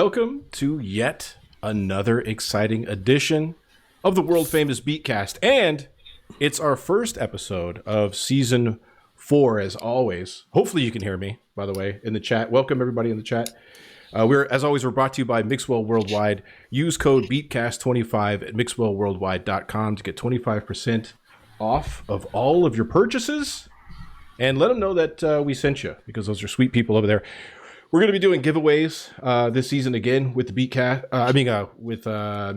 welcome to yet another exciting edition of the world famous Beatcast. And it's our first episode of season 4, as always. Hopefully you can hear me, by the way, in the chat. Welcome everybody in the chat. We're brought to you by Mixwell Worldwide. Use code Beatcast25 at mixwellworldwide.com to get 25% off of all of your purchases. And let them know that we sent you, because those are sweet people over there. We're going to be doing giveaways this season again with the Beatcast. With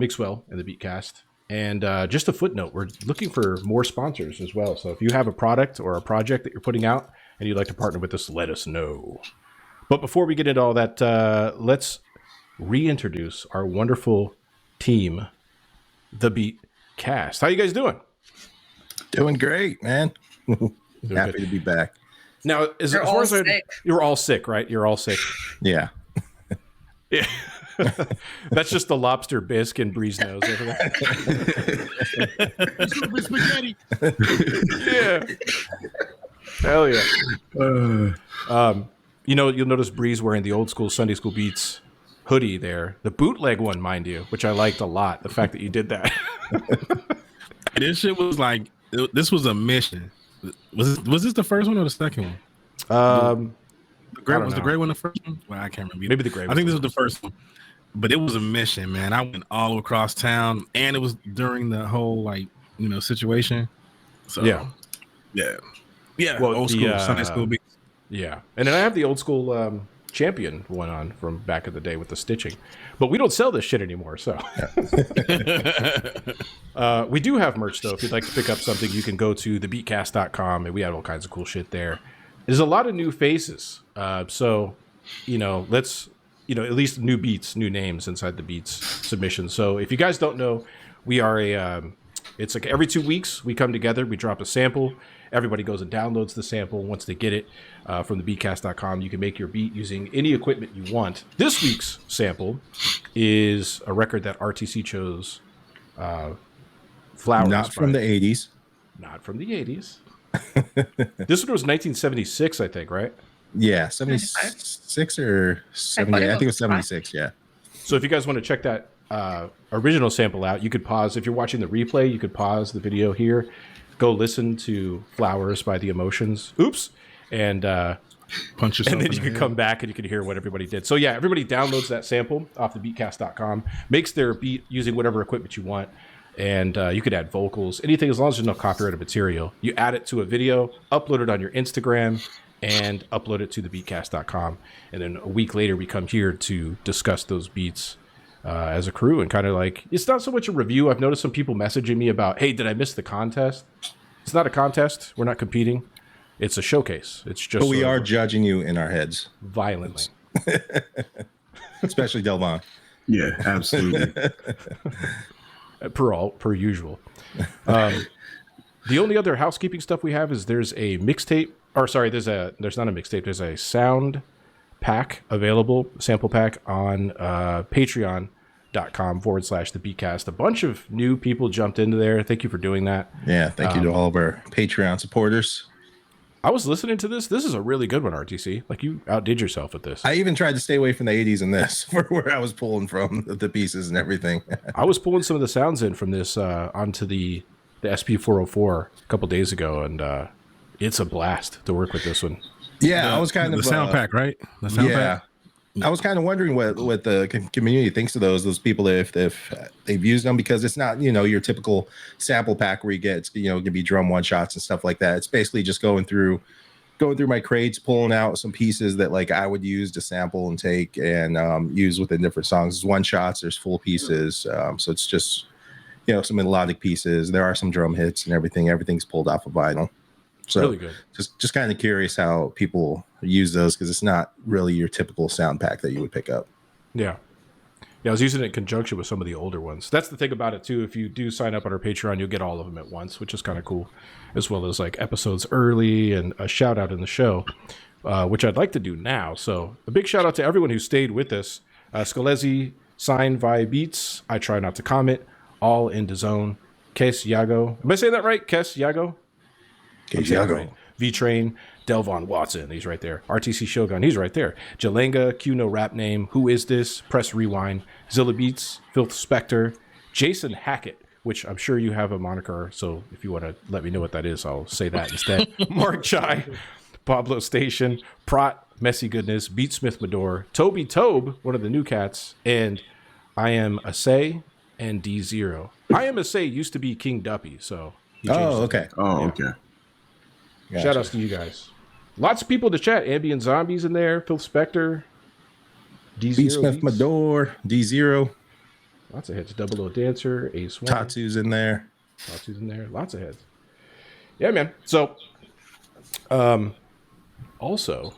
Mixwell and the Beatcast. And just a footnote, we're looking for more sponsors as well. So if you have a product or a project that you're putting out and you'd like to partner with us, let us know. But before we get into all that, let's reintroduce our wonderful team, the Beatcast. How you guys doing? Doing great, man. Happy to be back. Now, you're all sick, right? You're all sick. Yeah. Yeah. That's just the lobster bisque in Bree's nose over there. Spaghetti. Yeah. Hell yeah. You'll notice Bree's wearing the old school Sunday School Beats hoodie there. The bootleg one, mind you, which I liked a lot. The fact that you did that. This shit was like, this was a mission. Was this the first one or the second one? Was the gray one the first one? Well, I can't remember. Maybe the gray one. I think this was the first one. But it was a mission, man. I went all across town, and it was during the whole situation. So yeah. Well, old school Sunday School Beats. Yeah, and then I have the old school champion one on from back in the day with the stitching, but we don't sell this shit anymore. So we do have merch though. If you'd like to pick up something, you can go to thebeatcast.com, and we have all kinds of cool shit there. There's a lot of new faces, so let's at least new beats, new names inside the Beats submission. So if you guys don't know, we are it's like every 2 weeks we come together, we drop a sample. Everybody goes and downloads the sample. Once they get it from thebeatcast.com, you can make your beat using any equipment you want. This week's sample is a record that RTC chose, Flowers. Not from the 80s. Not from the 80s. This one was 1976, I think, right? Yeah, 76 or 70. I think it was 76, yeah. So if you guys want to check that original sample out, you could pause. If you're watching the replay, you could pause the video here. Go listen to Flowers by The Emotions. Oops. And punch yourself. And then you can come back and you can hear what everybody did. So yeah, everybody downloads that sample off thebeatcast.com, makes their beat using whatever equipment you want. And you could add vocals, anything, as long as there's no copyrighted material. You add it to a video, upload it on your Instagram, and upload it to thebeatcast.com. And then a week later, we come here to discuss those beats as a crew, and kind of like, it's not so much a review. I've noticed some people messaging me about, hey, did I miss the contest? It's not a contest. We're not competing. It's a showcase. It's just. But we are judging you in our heads violently, especially Delvon. Yeah, absolutely. per usual. The only other housekeeping stuff we have is there's a mixtape. Or sorry, there's not a mixtape. There's a sound pack available, sample pack on patreon.com/the Beatcast. A bunch of new people jumped into there. Thank you for doing that. Yeah, thank you to all of our Patreon supporters. I was listening to this. This is a really good one, RTC. Like, you outdid yourself with this. I even tried to stay away from the 80s in this, for where I was pulling from the pieces and everything. I was pulling some of the sounds in from this onto the SP404 a couple days ago, and it's a blast to work with this one. Yeah, I was kind of the sound pack, right? The sound pack. I was kind of wondering what the community thinks of those people if they've used them, because it's not your typical sample pack where you get can be drum one shots and stuff like that. It's basically just going through my crates, pulling out some pieces that like I would use to sample and take and use within different songs. There's one shots, there's full pieces, so it's just some melodic pieces. There are some drum hits and everything. Everything's pulled off of vinyl. So really good. Just kind of curious how people use those, because it's not really your typical sound pack that you would pick up. Yeah. I was using it in conjunction with some of the older ones. That's the thing about it too. If you do sign up on our Patreon, you'll get all of them at once, which is kind of cool, as well as like episodes early and a shout out in the show, which I'd like to do now. So a big shout out to everyone who stayed with us. Scalezi, signed via Beats, I Try Not to Comment, All in the Zone, Kes Yago. Am I saying that right? Kes Yago? Kes Yago. Right. V-Train, Delvon Watson, he's right there. RTC Shogun, he's right there. Jalenga, Q No Rap Name, Who Is This? Press Rewind, Zilla Beats, Filth Spectre, Jason Hackett, which I'm sure you have a moniker, so if you want to let me know what that is, I'll say that instead. Mark Chai, Pablo Station, Prot, Messy Goodness, Beatsmith Mador, Toby Tobe, one of the new cats, and I Am Asay and D0. I Am Asay used to be King Duppy, so he changed it. Okay. Oh, okay. Gotcha. Shout outs to you guys. Lots of people in the chat. Ambient Zombies in there, Phil Spector, D0. Beatsmith Mador, D0. Lots of heads. Double O Dancer, Ace One. Tatsu's in there. Tatsu's in there. Lots of heads. Yeah, man. So, also,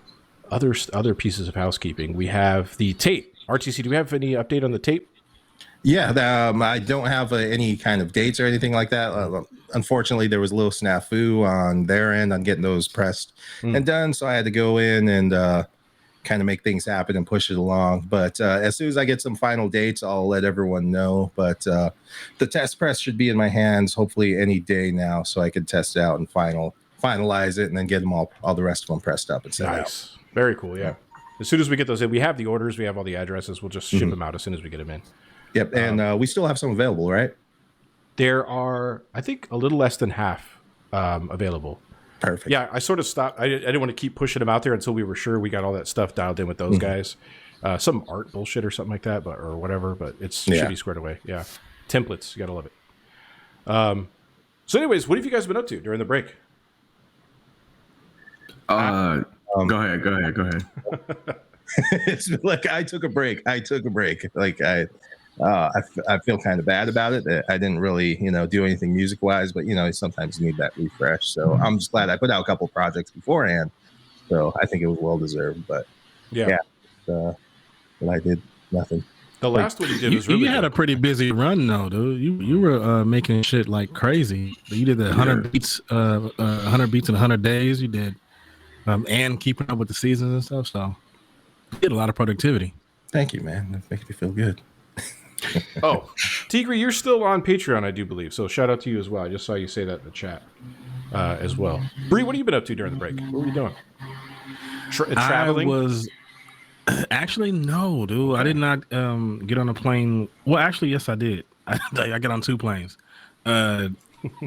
other pieces of housekeeping. We have the tape. RTC, do we have any update on the tape? Yeah, I don't have any kind of dates or anything like that. Unfortunately, there was a little snafu on their end on getting those pressed and done, so I had to go in and kind of make things happen and push it along. But as soon as I get some final dates, I'll let everyone know. But the test press should be in my hands hopefully any day now, so I can test it out and finalize it and then get them all the rest of them pressed up and sent out. Very cool. Yeah. As soon as we get those in, we have the orders, we have all the addresses. We'll just ship them out as soon as we get them in. Yep, and we still have some available, right? There are, I think, a little less than half available. Perfect. Yeah, I sort of stopped. I didn't want to keep pushing them out there until we were sure we got all that stuff dialed in with those guys. Some art bullshit or something like that, or whatever. But it should be squared away. Yeah, templates. You gotta love it. So, anyways, what have you guys been up to during the break? Go ahead. It's like I took a break. Like I feel kind of bad about it. I didn't really, do anything music wise, but sometimes you need that refresh. So I'm just glad I put out a couple projects beforehand. So I think it was well deserved. But but I did nothing. The last one you did was really you had good. a pretty busy run though, dude. You were making shit like crazy. You did the 100 beats, 100 beats in 100 days. You did, and keeping up with the seasons and stuff. So. Did a lot of productivity. Thank you, man. That makes me feel good. Oh, Tigre, you're still on Patreon, I do believe. So shout out to you as well. I just saw you say that in the chat as well. Bree, what have you been up to during the break? What were you doing? Traveling? I was actually no, dude. I did not get on a plane. Well, actually, yes, I did. I got on 2 planes. But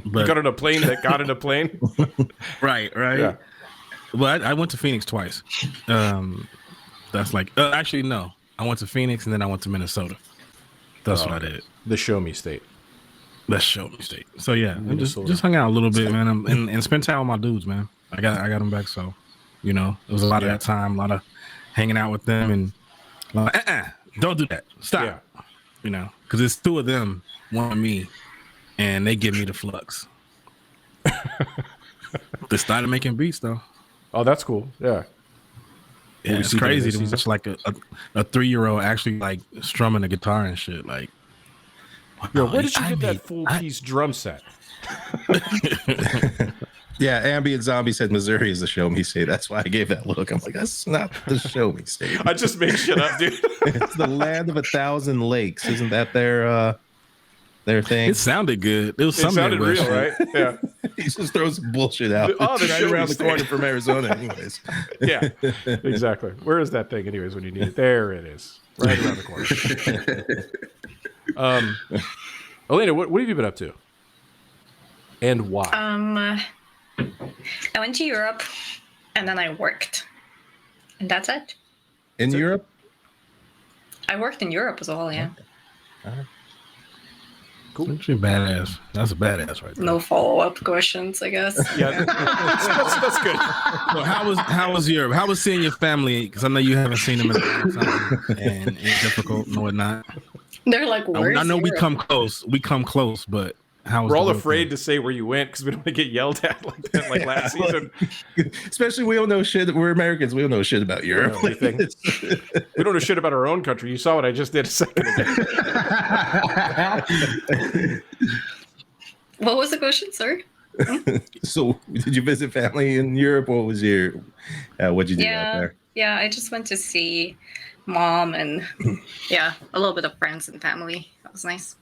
you got on a plane that got in a plane? Right. Yeah. Well, I went to Phoenix twice. That's like actually no. I went to Phoenix and then I went to Minnesota. That's what I did. The show me state. Let's show me state. So yeah, I just hung out a little bit, man, and spent time with my dudes, man. I got them back, so it was a lot of that time, a lot of hanging out with them, and like, don't do that, stop, because it's 2 of them, 1 of me, and they give me the flux. They started making beats though. Oh, that's cool. Yeah. Yeah, it's crazy to watch like a 3-year-old actually like strumming a guitar and shit. Like, yo, where did you get that full piece drum set? Yeah, Ambient Zombie said Missouri is the show me state. That's why I gave that look. I'm like, that's not the show me state. I just made shit up, dude. It's the land of 1,000 lakes. Isn't that their thing? It sounded good. It sounded real, right? Yeah. He just throws bullshit out. Oh, it's right around the corner from Arizona, anyways. Yeah, exactly. Where is that thing, anyways, when you need it? There it is, right around the corner. Elena, what have you been up to, and why? I went to Europe, and then I worked, and that's it. In Europe? I worked in Europe as well. Yeah. Okay. Cool. Actually, badass. That's a badass right there. No follow-up questions, I guess. Yeah, that's good. So how was Europe? How was seeing your family? Because I know you haven't seen them in a long time, and it's difficult and whatnot. They're like, where's I know Europe? we come close, but how was We're all afraid to say where you went because we don't want to get yelled at like that, like last season. Especially, we don't know shit. We're Americans. We don't know shit about Europe. We don't know shit about our own country. You saw what I just did a second ago. What was the question, sir? So, did you visit family in Europe? What was your, what'd you do out there? Yeah, I just went to see mom and a little bit of friends and family. That was nice.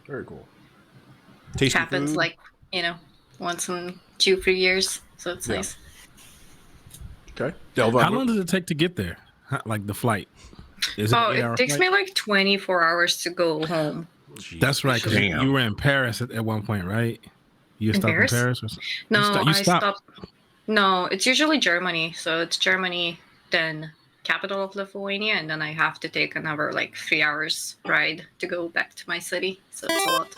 Very cool. Tasty Happens food? like, once in 2-3 years. So it's nice. Okay. How long does it take to get there? Like the flight? Is it it takes me like 24 hours to go home. Jeez. That's right, because you were in Paris at one point, right? You stopped in Paris or something? No, I stopped. No, it's usually Germany. So it's Germany, then capital of Lithuania, and then I have to take another like 3 hours ride to go back to my city. So it's a lot.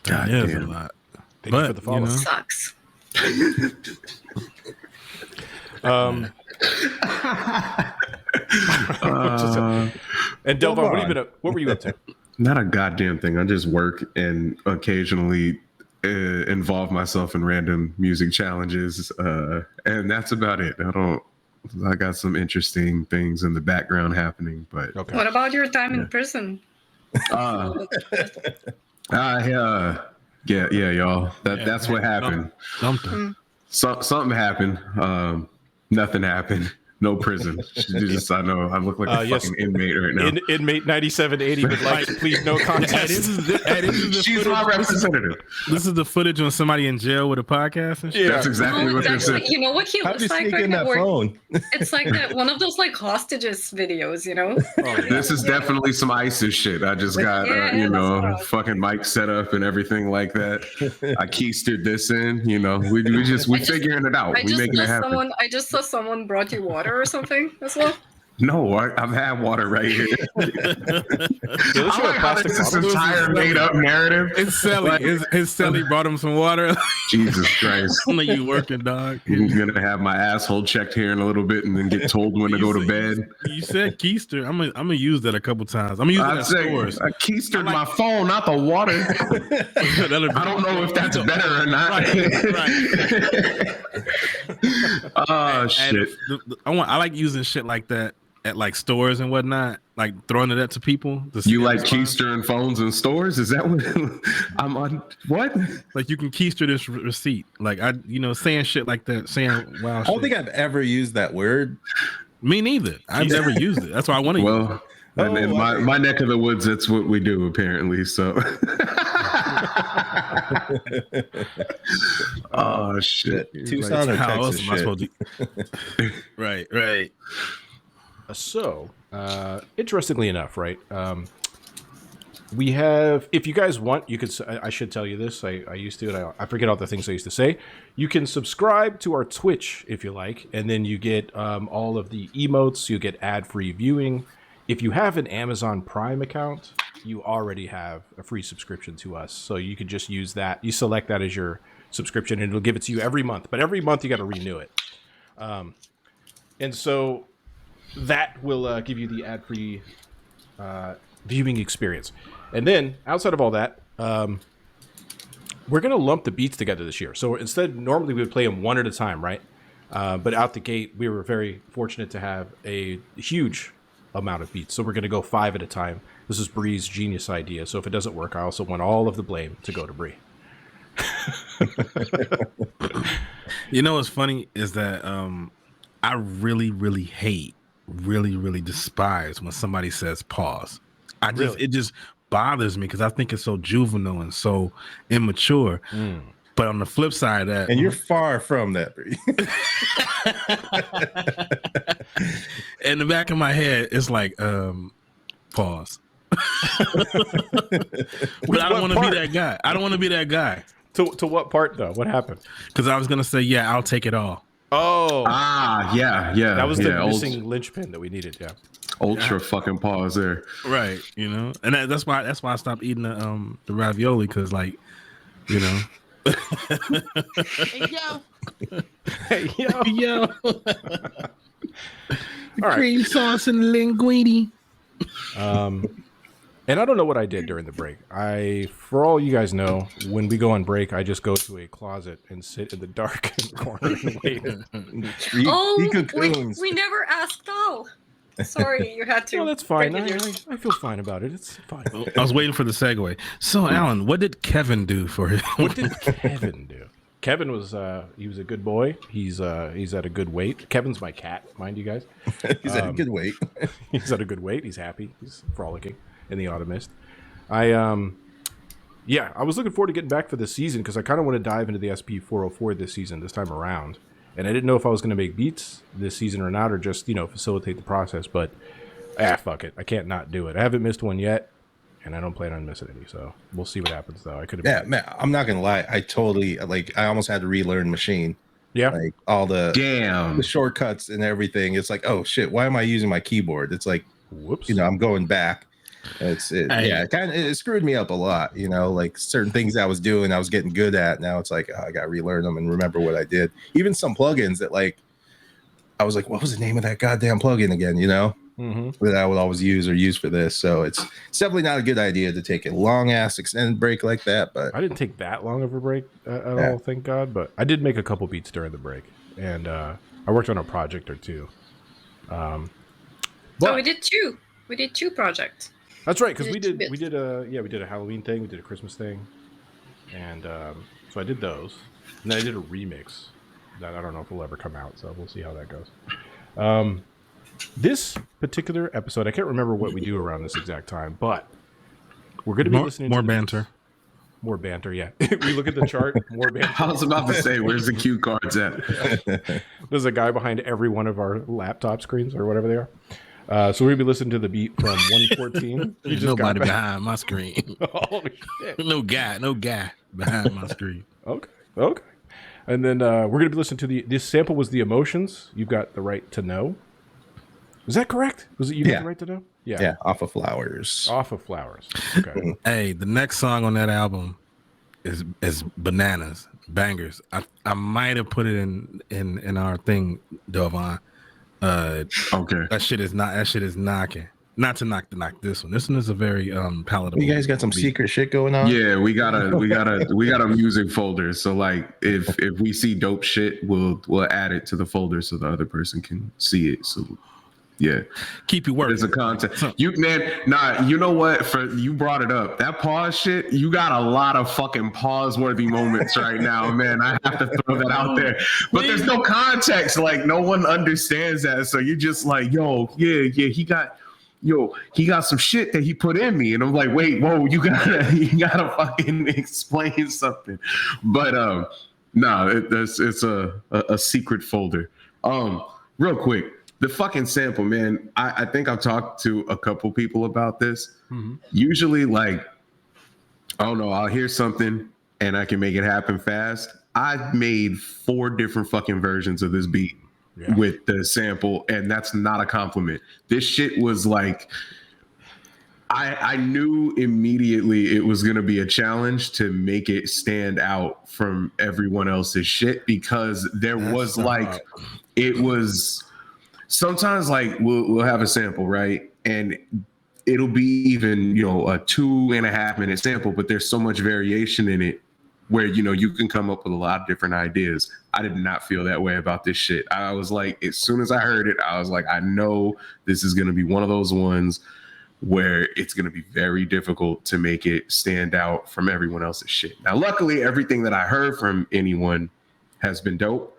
God, it is a lot. Thank you for the follow. Sucks. And Delvon, what were you up to? Not a goddamn thing. I just work and occasionally involve myself in random music challenges, and that's about it. I got some interesting things in the background happening, but okay. What about your time in prison? Yeah, y'all. That's what happened. Something happened. Nothing happened. No prison. I know I look like a fucking inmate right now. Inmate 9780 would like to plead no contest. She's my representative. This is the footage when somebody in jail with a podcast and shit. Yeah, that's exactly what this is. You know what he looks like right now? It's like one of those like hostages videos, you know? This is definitely some ISIS shit. I just got fucking mic set up and everything like that. I keistered this in, we figuring it out. We making it happen. I just saw someone brought you water or something as well. No, I've had water right here. I like how this entire made-up narrative. It's Sally. His Sally brought him some water. Jesus Christ. I'm like, you working, dog. I'm going to have my asshole checked here in a little bit and then get told when to go to bed. You said keister. I'm gonna use that a couple times. I'm going to use it at stores. I keistered my phone, not the water. I don't know if that's better or not. Right. Oh, shit. I like using shit like that at like stores and whatnot, like throwing it up to people. You like keystering phones in stores? Is that what I'm on? What? Like you can keister this receipt. Like saying shit like that, saying wow. I don't think I've ever used that word. Me neither. I've never used it. That's why I want to use it. And in my neck of the woods, that's what we do apparently. So oh shit. Tucson or Texas shit. Right. So, interestingly enough, right? We have, if you guys want, you could, I should tell you this. I used to, I forget all the things I used to say. You can subscribe to our Twitch if you like, and then you get all of the emotes. You get ad-free viewing. If you have an Amazon Prime account, you already have a free subscription to us. So you could just use that. You select that as your subscription, and it'll give it to you every month. But every month you got to renew it. And so that will give you the ad-free viewing experience. And then, outside of all that, we're going to lump the beats together this year. So instead, normally we would play them one at a time, right? But out the gate, we were very fortunate to have a huge amount of beats. So we're going to go 5 at a time. This is Bree's genius idea. So if it doesn't work, I also want all of the blame to go to Bree. You know what's funny is that I really, really hate, really despise when somebody says pause. It just bothers me because I think it's so juvenile and so immature. But on the flip side of that, and you're far from that, Bree. in the back of my head, it's like pause. But I don't want to be that guy. I don't want to be that guy. To what part though? What happened? Because I was gonna say, yeah, I'll take it all. Oh, yeah. That was the missing linchpin that we needed. Yeah, ultra fucking pause there. Right, and that's why I stopped eating the ravioli because, like, Hey yo. Cream sauce and linguine. And I don't know what I did during the break. For all you guys know, when we go on break, I just go to a closet and sit in the dark corner and wait. We never asked Al. Sorry, you had to. No, that's fine. I feel fine about it. It's fine. I was waiting for the segue. So, Alan, what did Kevin do for him? What did Kevin do? Kevin was he was a good boy. He's at a good weight. Kevin's my cat, mind you guys. He's at a good weight. He's at a good weight. He's happy. He's frolicking in the autumn mist. I was looking forward to getting back for this season because I kind of want to dive into the SP 404 this time around. and I didn't know if I was going to make beats this season or not, or just facilitate the process. But fuck it, I can't not do it. I haven't missed one yet, and I don't plan on missing any. So we'll see what happens. Though I could have. Yeah, man, I'm not gonna lie. I totally I almost had to relearn Machine. Yeah, like all the shortcuts and everything. It's like, oh shit, why am I using my keyboard? It's like, whoops. I'm going back. It screwed me up a lot. Like certain things I was doing, I was getting good at. Now it's like, I got to relearn them and remember what I did. Even some plugins that I was like, what was the name of that goddamn plugin again? That I would always use for this. So it's definitely not a good idea to take a long ass extended break like that. But I didn't take that long of a break at all, thank God. But I did make a couple beats during the break, and I worked on a project or two. But we did two. We did two projects. That's right, because we did a Halloween thing, we did a Christmas thing, and so I did those, and then I did a remix that I don't know if will ever come out, so we'll see how that goes. This particular episode, I can't remember what we do around this exact time, but we're going to be listening more to banter. More banter, yeah. We look at the chart, more banter. I was about to say, where's the cue cards at? There's a guy behind every one of our laptop screens or whatever they are. So we'll be listening to the beat from 114. There's nobody behind my screen. Oh, shit. No guy behind my screen. Okay. And then we're going to be listening to this sample was The Emotions. You've Got the Right to Know. Is that correct? Was it You Got the Right to Know? Yeah, Off of Flowers. Okay. Hey, the next song on that album is bananas, bangers. I might have put it in our thing, Dovan. Okay. That shit is knocking. Not to knock this one. This one is a very palatable. You guys got some secret shit going on? Yeah, we got a music folder. So like if we see dope shit, we'll add it to the folder so the other person can see it. So yeah, keep you working. There's a content. You know what? You brought it up. That pause shit. You got a lot of fucking pause-worthy moments right now, man. I have to throw that out there. But there's no context. Like no one understands that. So you're just like, yo, yeah. He got some shit that he put in me, and I'm like, wait, whoa, you gotta fucking explain something. But it's a secret folder. Real quick. The fucking sample, man. I think I've talked to a couple people about this. Mm-hmm. Usually, like, I don't know, I'll hear something and I can make it happen fast. I've made 4 different fucking versions of this beat with the sample, and that's not a compliment. This shit was like, I knew immediately it was going to be a challenge to make it stand out from everyone else's shit, because it was... Sometimes like we'll have a sample, right? And it'll be even, a 2.5 minute sample, but there's so much variation in it where, you can come up with a lot of different ideas. I did not feel that way about this shit. I was like, as soon as I heard it, I was like, I know this is going to be one of those ones where it's going to be very difficult to make it stand out from everyone else's shit. Now, luckily, everything that I heard from anyone has been dope.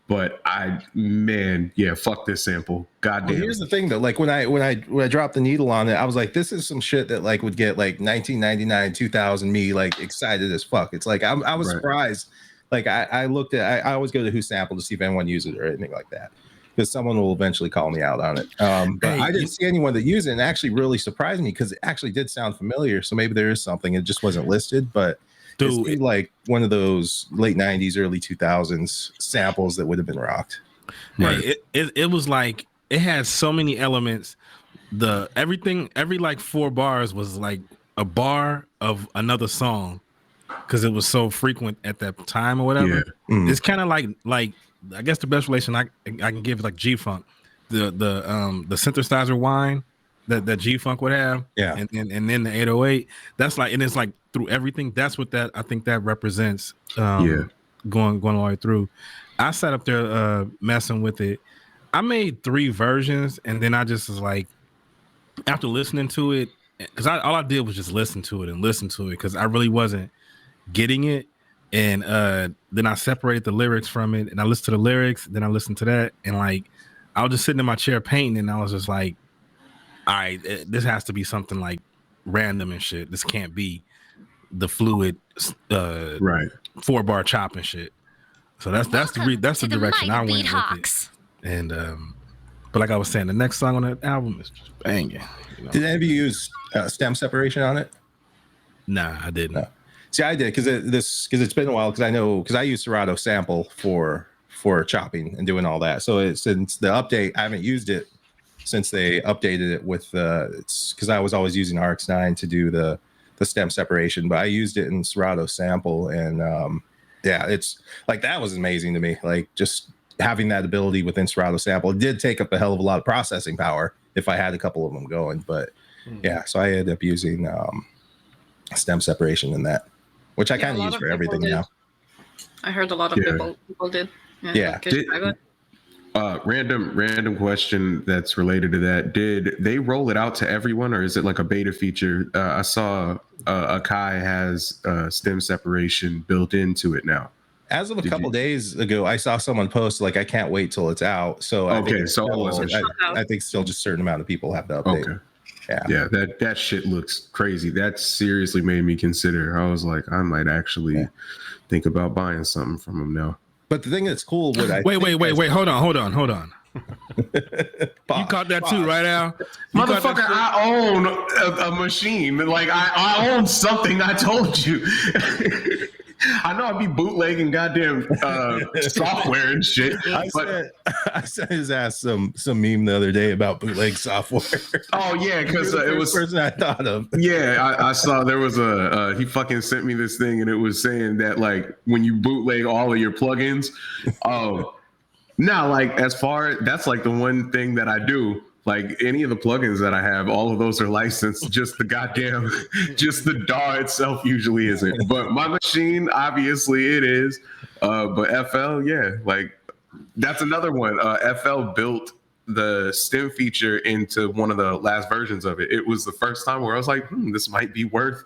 But fuck this sample. Goddamn. Well, here's the thing though, like when I dropped the needle on it, I was like, this is some shit that like would get like 1999, 2000 me like excited as fuck. It's like I was surprised. Like I looked at, I always go to Who Sampled to see if anyone uses it or anything like that, because someone will eventually call me out on it. But I didn't see anyone that used it, and actually really surprised me because it actually did sound familiar. So maybe there is something, it just wasn't listed, but. Dude, it's like one of those late 90s, early 2000s samples that would have been rocked. Right. It was like, it had so many elements. Every like 4 bars was like a bar of another song, because it was so frequent at that time or whatever. Yeah. Mm-hmm. It's kind of like I guess the best relation I can give is like G-Funk, the synthesizer whine that G-Funk would have, and then the 808. That's like, and it's like through everything. That's what I think that represents. Going all the way through. I sat up there messing with it. I made 3 versions, and then I just was like, after listening to it, because all I did was just listen to it, because I really wasn't getting it. And then I separated the lyrics from it, and I listened to the lyrics, then I listened to that, and like I was just sitting in my chair painting, and I was just like, all right, this has to be something like random and shit. This can't be the fluid 4-bar chop and shit. So that's the direction I went with it. And but like I was saying, the next song on that album is just banging. You know? Did any of you use stem separation on it? Nah, I didn't. No. See, I did because it's been a while because I use Serato sample for chopping and doing all that. So since the update, I haven't used it since they updated it with it's because I was always using RX9 to do the stem separation, but I used it in Serato sample, and it's like that was amazing to me. Like just having that ability within Serato sample, it did take up a hell of a lot of processing power if I had a couple of them going, but so I ended up using stem separation in that, which I kind of use for everything now. I heard a lot of people did. Yeah. Random question that's related to that. Did they roll it out to everyone, or is it like a beta feature? I saw Akai has stem separation built into it now. As of a couple days ago, I saw someone post like, "I can't wait till it's out." So I think still just a certain amount of people have the update. Okay. Yeah, that shit looks crazy. That seriously made me consider. I was like, I might actually think about buying something from them now. But the thing that's cool, wait, hold on. You caught that too, right, Al? Motherfucker, I own a machine. Like I own something. I told you. I know I'd be bootlegging goddamn software and shit. I sent his ass some meme the other day about bootleg software. Oh yeah, because it was the person I thought of. Yeah, I saw there was he fucking sent me this thing, and it was saying that like when you bootleg all of your plugins, now like that's like the one thing that I do. Like any of the plugins that I have, all of those are licensed. Just the DAW itself usually isn't. But my machine, obviously it is. But FL, like that's another one. FL built the stem feature into one of the last versions of it. It was the first time where I was like, this might be worth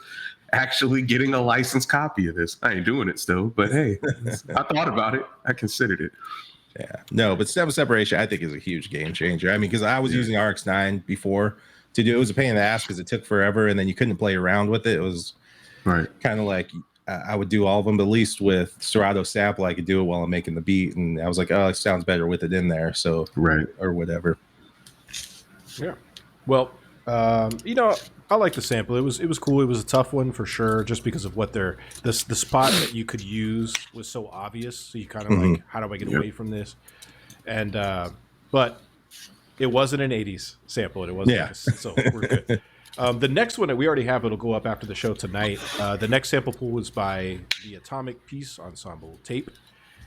actually getting a licensed copy of this. I ain't doing it still, but hey, I thought about it. I considered it. Yeah, no, but stem separation I think is a huge game changer. I mean, because I was using RX9 before to do it. Was a pain in the ass because it took forever, and then you couldn't play around with it. It was kind of like I would do all of them, but at least with Serato sample, I could do it while I'm making the beat, and I was like, oh, it sounds better with it in there, so or whatever. Yeah, well, I like the sample. It was cool. It was a tough one for sure, just because of what the spot that you could use was so obvious. So you kind of like, how do I get away from this? And but it wasn't an '80s sample, and it wasn't. So we're good. The next one that we already have, it'll go up after the show tonight. The next sample pool was by the Atomic Peace Ensemble tape,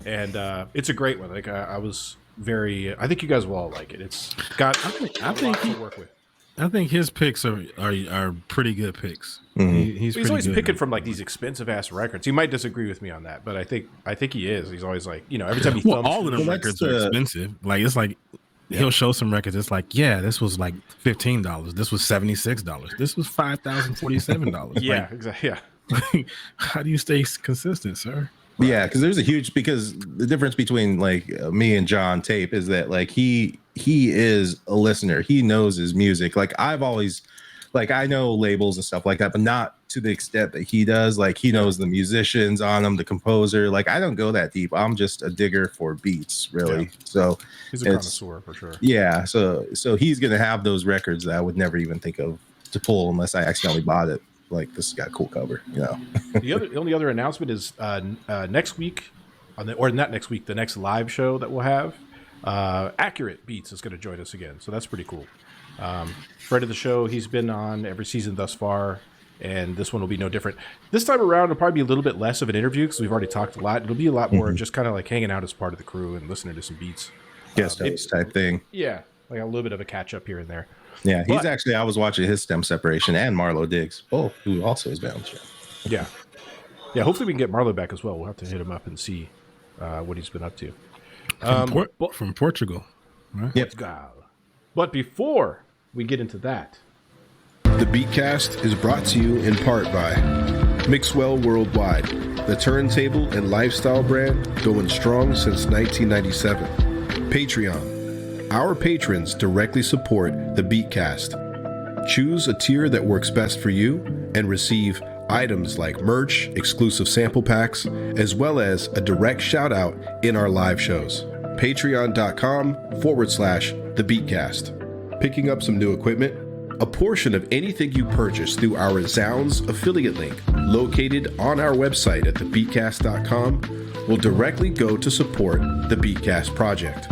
and it's a great one. Like I think you guys will all like it. It's got I think to work with. I think his picks are pretty good picks. He's always picking from like these expensive ass records. He might disagree with me on that, but I think he is. He's always like, every time he thumbs all of them records are expensive. Like it's like he'll show some records. It's like, this was like $15. This was $76. This was $5,047. Yeah, exactly. Yeah. Like, how do you stay consistent, sir? Yeah, because there's because the difference between like me and John Tape is that like he is a listener. He knows his music. Like I've always, like I know labels and stuff like that, but not to the extent that he does. Like he knows the musicians on them, the composer. Like I don't go that deep. I'm just a digger for beats, really. Yeah. So he's a connoisseur for sure. Yeah. So he's gonna have those records that I would never even think of to pull unless I accidentally bought it. Like this has got a cool cover, The only other announcement is next week, the next live show that we'll have, Accurate Beats is going to join us again, so that's pretty cool. Friend of the show, he's been on every season thus far, and this one will be no different. This time around, it'll probably be a little bit less of an interview because we've already talked a lot. It'll be a lot more just kind of like hanging out as part of the crew and listening to some beats. Guest host type thing. Yeah, like a little bit of a catch up here and there. Yeah, I was watching his stem separation and Marlo Diggs, both who also has been on the show. Yeah. Yeah, hopefully we can get Marlo back as well. We'll have to hit him up and see what he's been up to. From Portugal. Right? Yep. But before we get into that, the Beatcast is brought to you in part by Mixwell Worldwide, the turntable and lifestyle brand going strong since 1997. Patreon. Our patrons directly support the Beatcast. Choose a tier that works best for you and receive items like merch, exclusive sample packs, as well as a direct shout out in our live shows. Patreon.com/The Beatcast. Picking up some new equipment. A portion of anything you purchase through our Zounds affiliate link, located on our website at thebeatcast.com, will directly go to support the Beatcast project.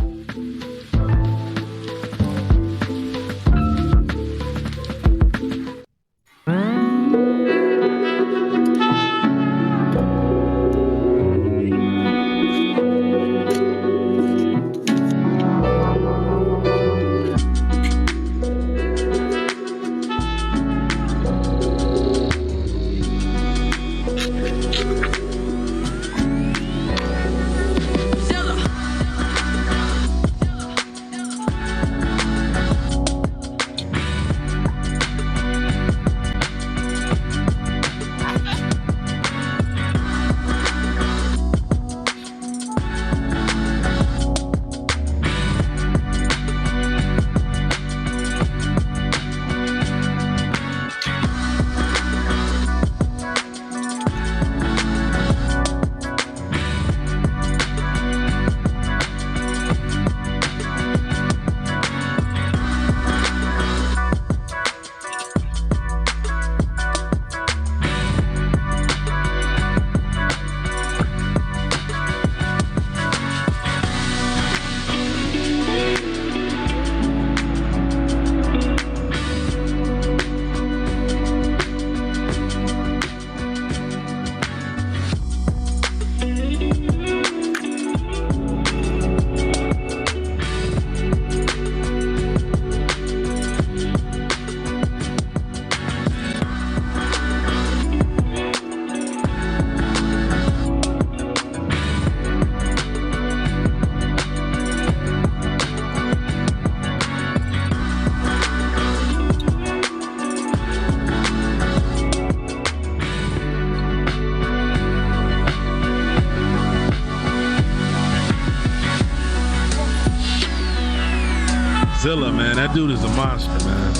Zilla, man, that dude is a monster, man.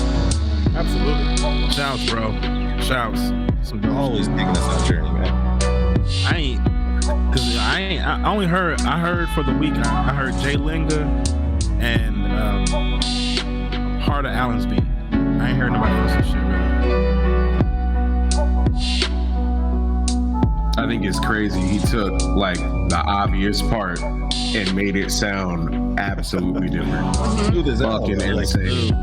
Absolutely. Shouts, bro. Shouts. Some Always taking us on a journey, man. I heard for the week, I heard Jay Linga and Heart of Allen's beat. I ain't heard nobody else's shit, really. I think it's crazy. He took like the obvious part and made it sound absolutely different. Dude is Fucking insane.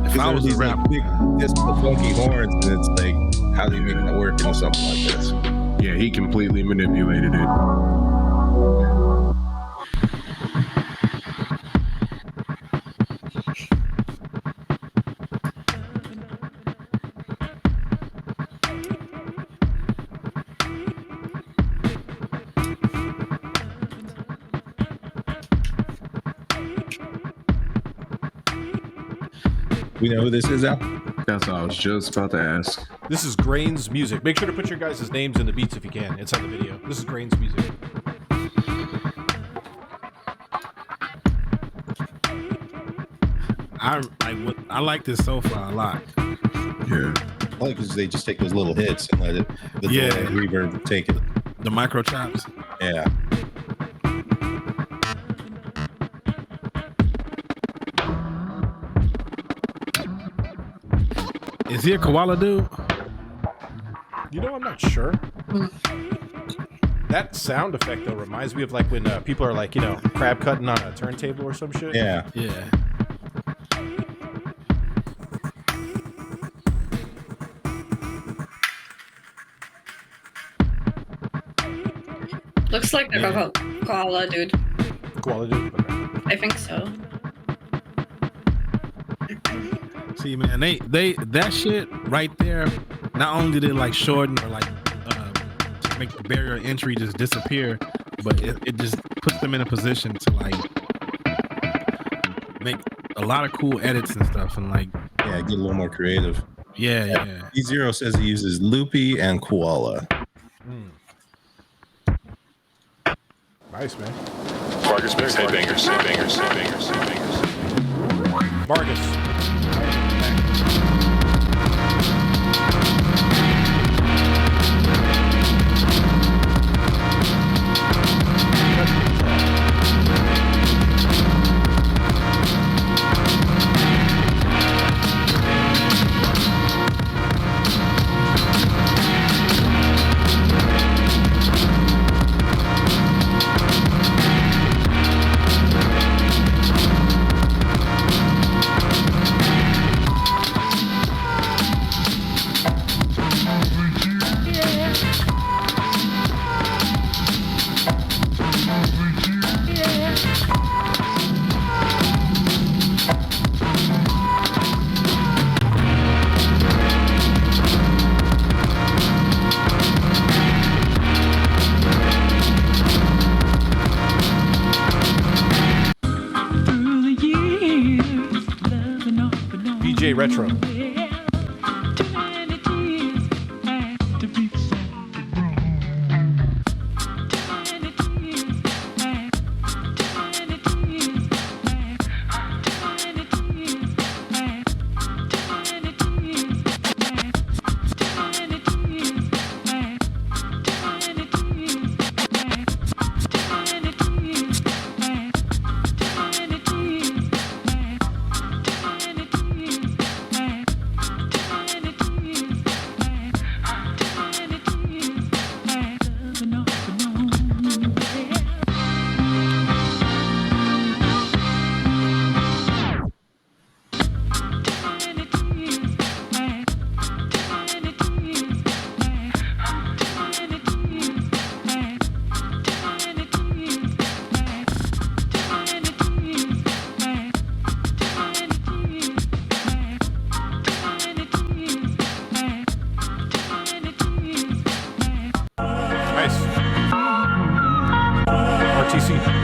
If I was a rapper, big, just the funky horns, and it's like, how do you make that work into something like this? Yeah, he completely manipulated it. We know who this is, Al? That's what I was just about to ask. This is Grain's Music. Make sure to put your guys' names in the beats if you can inside the video. This is Grain's Music. I like this so far a lot. Yeah. I like because they just take those little hits and let it, the reverb take it. The micro chops. Yeah. Is he a koala dude? You know, I'm not sure. That sound effect, though, reminds me of like when people are like, you know, crab cutting on a turntable or some shit. Yeah. Yeah. Looks like a koala dude. Koala dude? Okay. I think so. See, man, they that shit right there. Not only did it like shorten or like make the barrier of entry just disappear, but it just puts them in a position to like make a lot of cool edits and stuff, and like get a little more creative. Yeah. E0 says he uses Loopy and Koala. Nice, man. Marcus makes headbangers. Marcus. Retro. Nice. RTC.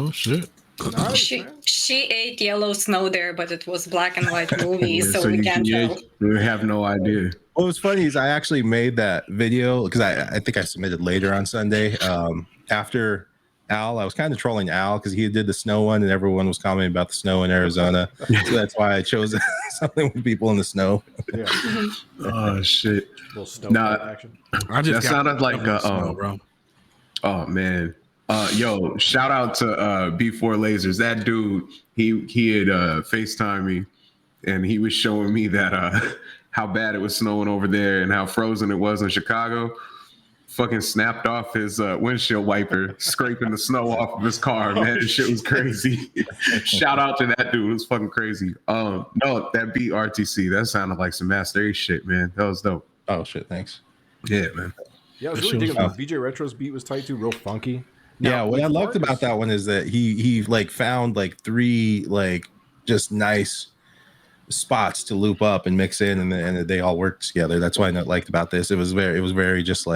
Oh shit. Nice, She man. she ate yellow snow there, but it was black and white movie, so we you can't tell. you have no idea. What was funny is I actually made that video because I think I submitted later on Sunday. After Al, I was kind of trolling Al because he did the snow one and everyone was commenting about the snow in Arizona. So that's why I chose something with people in the snow. Yeah. Oh shit. Little snow Nah. action. I just That got sounded like a snow, bro. Oh man. Yo, shout out to B4 Lasers. That dude, he had FaceTime me and he was showing me that how bad it was snowing over there and how frozen it was in Chicago. Fucking snapped off his windshield wiper, scraping the snow off of his car, man. This shit was crazy. Shout out to that dude. It was fucking crazy. No, that beat RTC. That sounded like some Master Ace shit, man. That was dope. Oh shit, thanks. Yeah, man. Yeah, I was really digging that. VJ Retro's beat was tight too, real funky. Yeah, what I loved about that one is that he like found like 3 like just nice spots to loop up and mix in, and they all worked together. That's what I liked about this. It was very just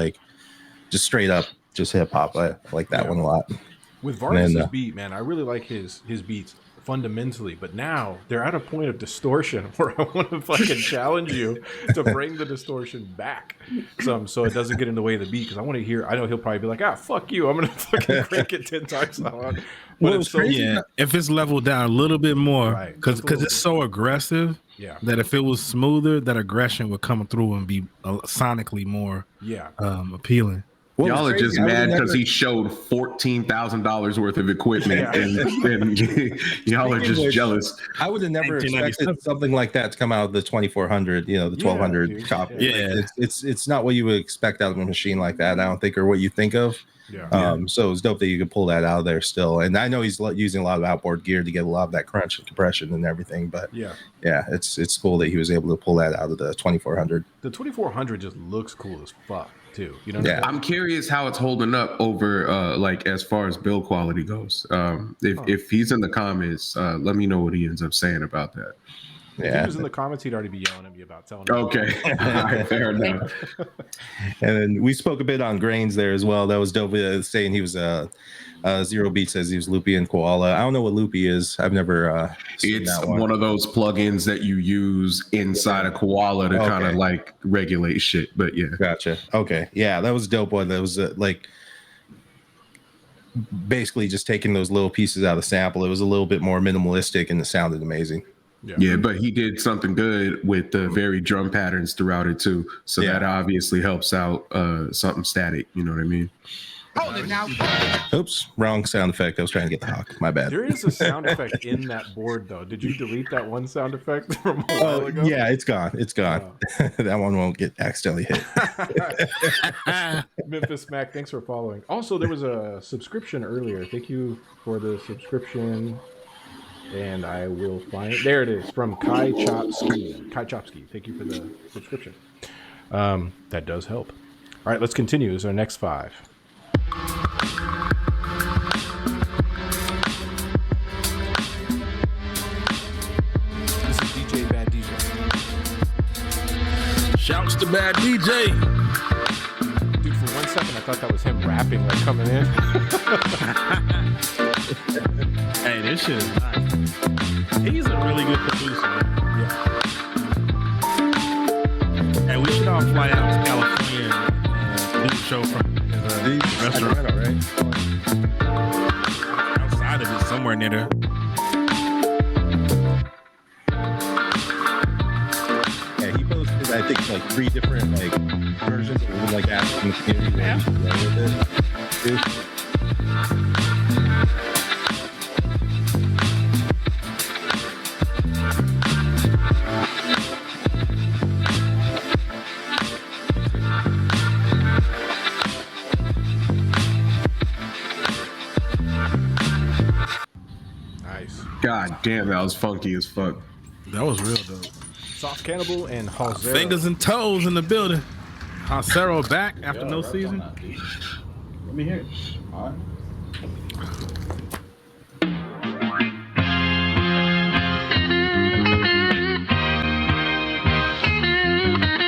straight up just hip hop. I like that one a lot. With Vargas's beat, man, I really like his beats fundamentally, but now they're at a point of distortion where I want to fucking challenge you to bring the distortion back some so it doesn't get in the way of the beat, because I want to hear. I know he'll probably be like, fuck you, I'm gonna fucking crank it 10 times loud. But it's so if it's leveled down a little bit more, Right, because it's so aggressive, that if it was smoother, that aggression would come through and be sonically more appealing. Y'all are just mad because he showed $14,000 worth of equipment, and y'all are just jealous. I would have never expected something like that to come out of the 2400, the 1200 copy. Yeah, it's not what you would expect out of a machine like that, I don't think, or what you think of. So it's dope that you can pull that out of there still. And I know he's using a lot of outboard gear to get a lot of that crunch and compression and everything, but it's cool that he was able to pull that out of the 2400. The 2400 just looks cool as fuck too, I'm curious how it's holding up over like as far as build quality goes. If he's in the comments, let me know what he ends up saying about that. If he was in the comments, he'd already be yelling at me about telling him. Okay. All right, fair enough. And then we spoke a bit on Grains there as well. That was dope, saying he was Zero Beat says he was Loopy and Koala. I don't know what Loopy is. I've never seen it's that one of those plugins that you use inside a Koala to kind of like regulate shit. But yeah. Gotcha. Okay. Yeah, that was a dope one. That was like basically just taking those little pieces out of the sample. It was a little bit more minimalistic and it sounded amazing. Yeah, but he did something good with the varied drum patterns throughout it too. So that obviously helps out something static. You know what I mean? Hold it now. Oops, wrong sound effect. I was trying to get the hawk. My bad. There is a sound effect in that board, though. Did you delete that one sound effect from a while ago? Yeah, it's gone. It's gone. That one won't get accidentally hit. Memphis Mac, thanks for following. Also, there was a subscription earlier. Thank you for the subscription. And I will find it. There it is from Kai Chopsky. Kai Chopsky, thank you for the subscription. That does help. All right, let's continue. This is our next 5. This is DJ Bad DJ. Shouts to Bad DJ. Dude, for 1 second, I thought that was him rapping, like coming in. Hey, this shit is nice. He's a really good producer. Yeah. Hey, we should all fly out to California and do the show from his restaurant. Right? Outside of it, somewhere near there. Yeah, he posted, I think, like 3 different like versions of like asking the community what you should run with it. Nice. God damn, that was funky as fuck. That was real dope. Soft Cannibal and Halzera. Fingers and toes in the building. Halzera back after no season. Let me hear it. All right.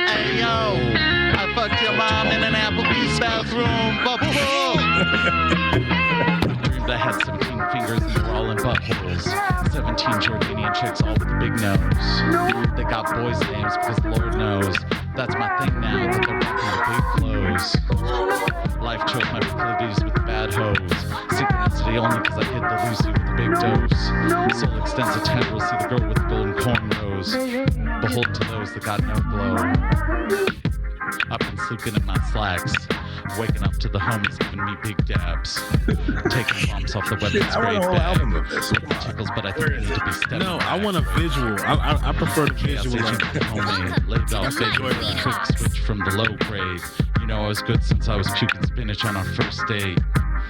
Hey yo, I fucked your mom in an Applebee's bathroom. Dreamed I had 17 fingers and they were all in buttholes. 17 Jordanian chicks, all with a big nose. They got boys' names because Lord knows that's my thing now that they're rocking the big clothes. Life chose my proclivities with the bad hoes. Synchronicity only because I hit the Lucy with a big dose. Soul extends a tendril, see the girl with the golden cornrows. Behold to those that got no glow. I've been sleeping in my slacks. Waking up to the homies giving me big dabs. Taking bumps off the weapons grade bag. With tickles, but I think I need to be stepping No, back. I want a visual. I prefer the visual. Homemade, laid off fake trick switch from the low grade. You know I was good since I was puking spinach on our first date.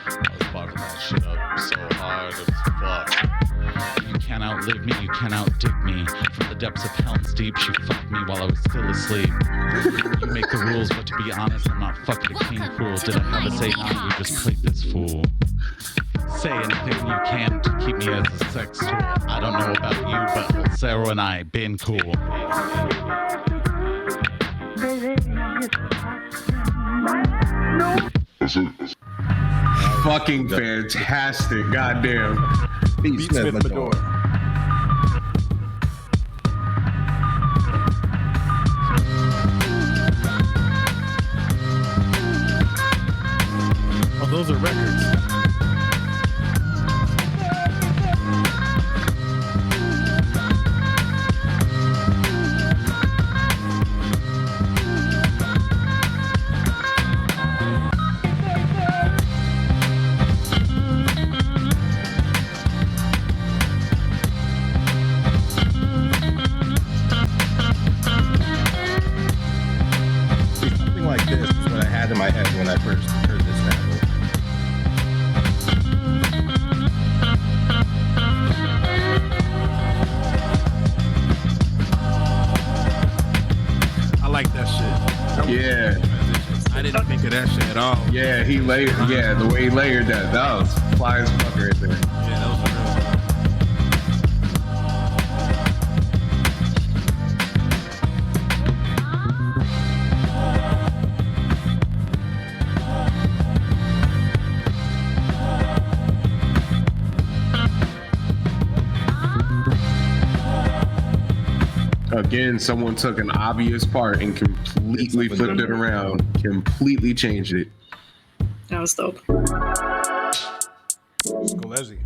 I was barfing that shit up so hard it was fuck. You can't outlive me, you can't outdig me. From the depths of Helm's Deep, she fucked me while I was still asleep. You make the rules, but to be honest, I'm not fucking a king cruel. Did I have a say? Nah, we just played this fool. Say anything you can to keep me as a sex tool. I don't know about you, but Sarah and I been cool. Fucking fantastic. Goddamn. Beatsmith Medora. Oh, those are records. Something like this is what I had in my head when I first heard this sample. I like that shit. Yeah. I didn't think of that shit at all. Yeah, he layered. Yeah, the way he layered that was fly as fuck right there. Yeah, that was real. Again, someone took an obvious part and completely flipped it around, completely changed it. That was dope. Skolezi.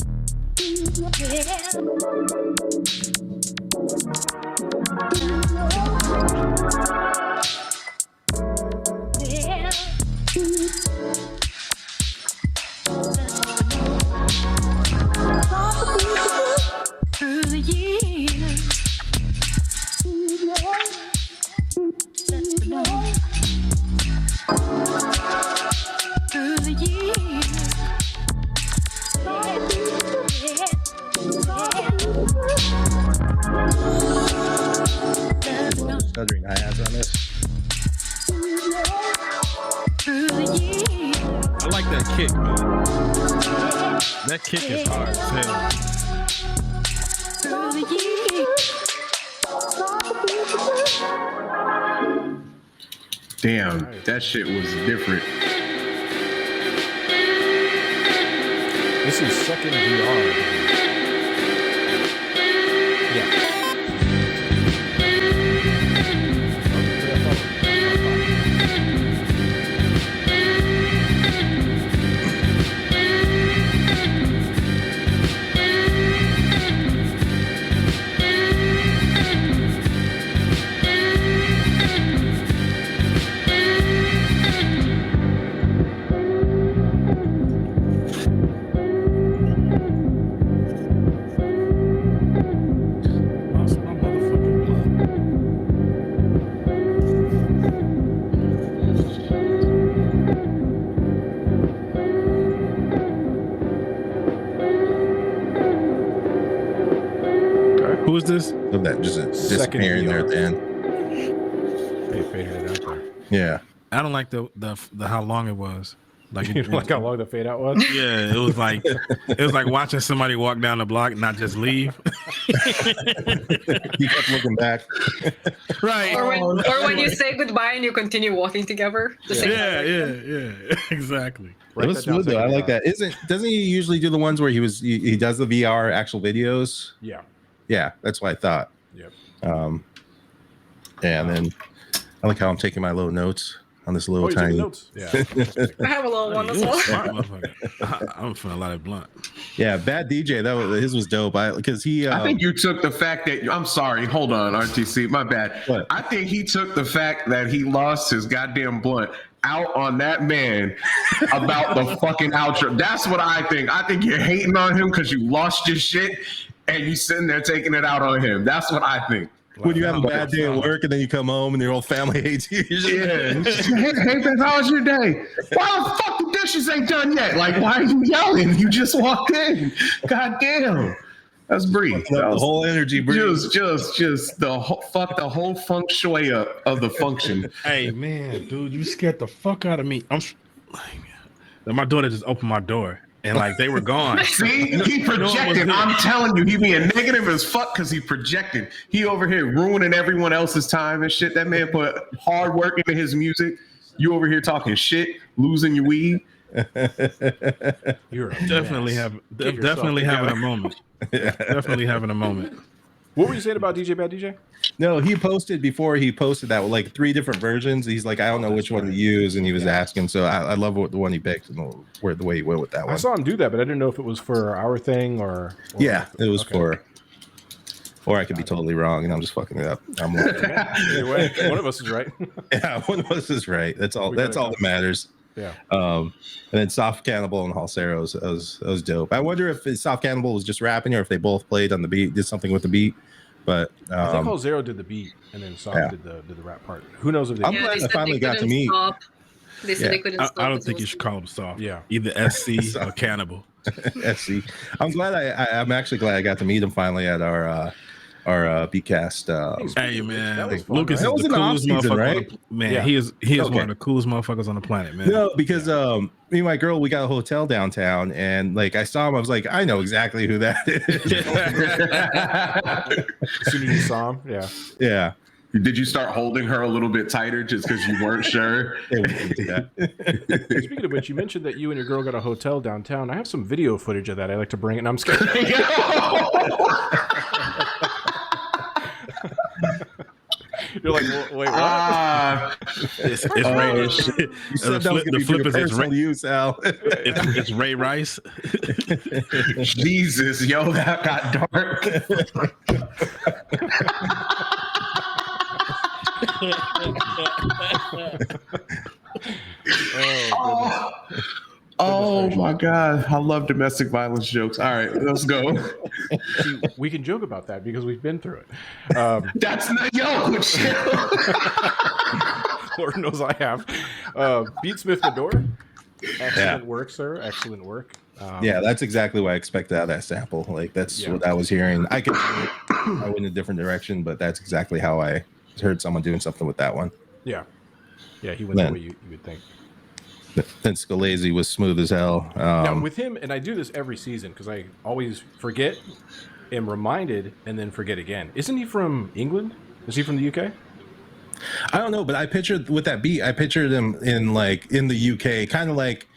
Stuttering hi-hats on this. I like that kick, man. That kick is hard as hell. Damn, that shit was different. This is second VR. Yeah. Who is this? Love that just disappearing there at the end. They faded it out there. Yeah. I don't like the how long it was. Like, You don't like how long the fade out was? yeah, it was like watching somebody walk down the block, not just leave. He kept looking back. Right. Or when you say goodbye and you continue walking together. Yeah, exactly. It was smooth though. I like that. Doesn't he usually do the ones where he does the VR actual videos? Yeah. Yeah, that's what I thought. Yep. And then I like how I'm taking my little notes on this little you're taking tiny notes? Yeah. I have a little one as well. I'm feeling a lot of blunt. Yeah, Bad DJ. His was dope. Because he. I think you took the fact that I'm sorry. Hold on, RTC. My bad. What? I think he took the fact that he lost his goddamn blunt out on that man about the fucking outro. That's what I think. I think you're hating on him because you lost your shit and you sitting there taking it out on him. That's what I think. When you have a bad day at work and then you come home and your whole family hates you. Yeah. Hey, man, how was your day? Why the fuck the dishes ain't done yet? Like, why are you yelling? You just walked in. God damn. That's Bree. The whole energy, Bree. Just the whole feng shui of the function. Hey, man, dude, you scared the fuck out of me. My daughter just opened my door. And like they were gone. See, he projected. I'm telling you, he being negative as fuck because he projected. He over here ruining everyone else's time and shit. That man put hard work into his music. You over here talking shit, losing your weed. You're definitely having a moment. Definitely having a moment. What were you saying about DJ Bad DJ? No, he posted that with like 3 different versions. He's like, I don't know which one to use, and he was asking. So I love the one he picked and the way he went with that one. I saw him do that, but I didn't know if it was for our thing or yeah, it was for. Or I could be totally wrong, and I'm just fucking it up. I'm either way, one of us is right. Yeah, one of us is right. That's all. That's all that matters. Yeah. And then Soft Cannibal and Halseros was dope. I wonder if Soft Cannibal was just rapping or if they both played on the beat, did something with the beat. But I think Halsero did the beat and then Soft did the rap part. Who knows if they? I'm glad I finally got to meet. Stop. They said they couldn't stop. I don't think you should call them Soft. Yeah. Either SC or Cannibal. SC. I'm glad I'm actually glad I got to meet him finally at our Beatcast. Hey man, fun, Lucas right? is the coolest motherfucker. Right? Man, Yeah. he is one of the coolest motherfuckers on the planet, man. No, because me and my girl, we got a hotel downtown, and like I saw him, I was like, I know exactly who that is. As soon as you saw him, yeah. Yeah. Did you start holding her a little bit tighter just because you weren't sure? Speaking of which, you mentioned that you and your girl got a hotel downtown. I have some video footage of that. I like to bring it. And I'm scared. You're like, well, wait, what? It's Ray. You said that was The flip is it's personal use, Al. it's Ray Rice. Jesus, yo, that got dark. Oh my God. I love domestic violence jokes. All right, let's go. See, we can joke about that because we've been through it. That's not chill. Lord knows I have. Beat Smith the Door. Excellent work, sir. Excellent work. Yeah, that's exactly what I expected out of that sample. Like that's what I was hearing. I went in a different direction, but that's exactly how I heard someone doing something with that one. Yeah, he went the way you would think. Then Scalese was smooth as hell. Now with him, and I do this every season because I always forget, am reminded, and then forget again. Isn't he from England? Is he from the UK? I don't know, but I pictured with that beat. I pictured him in the UK, kind of like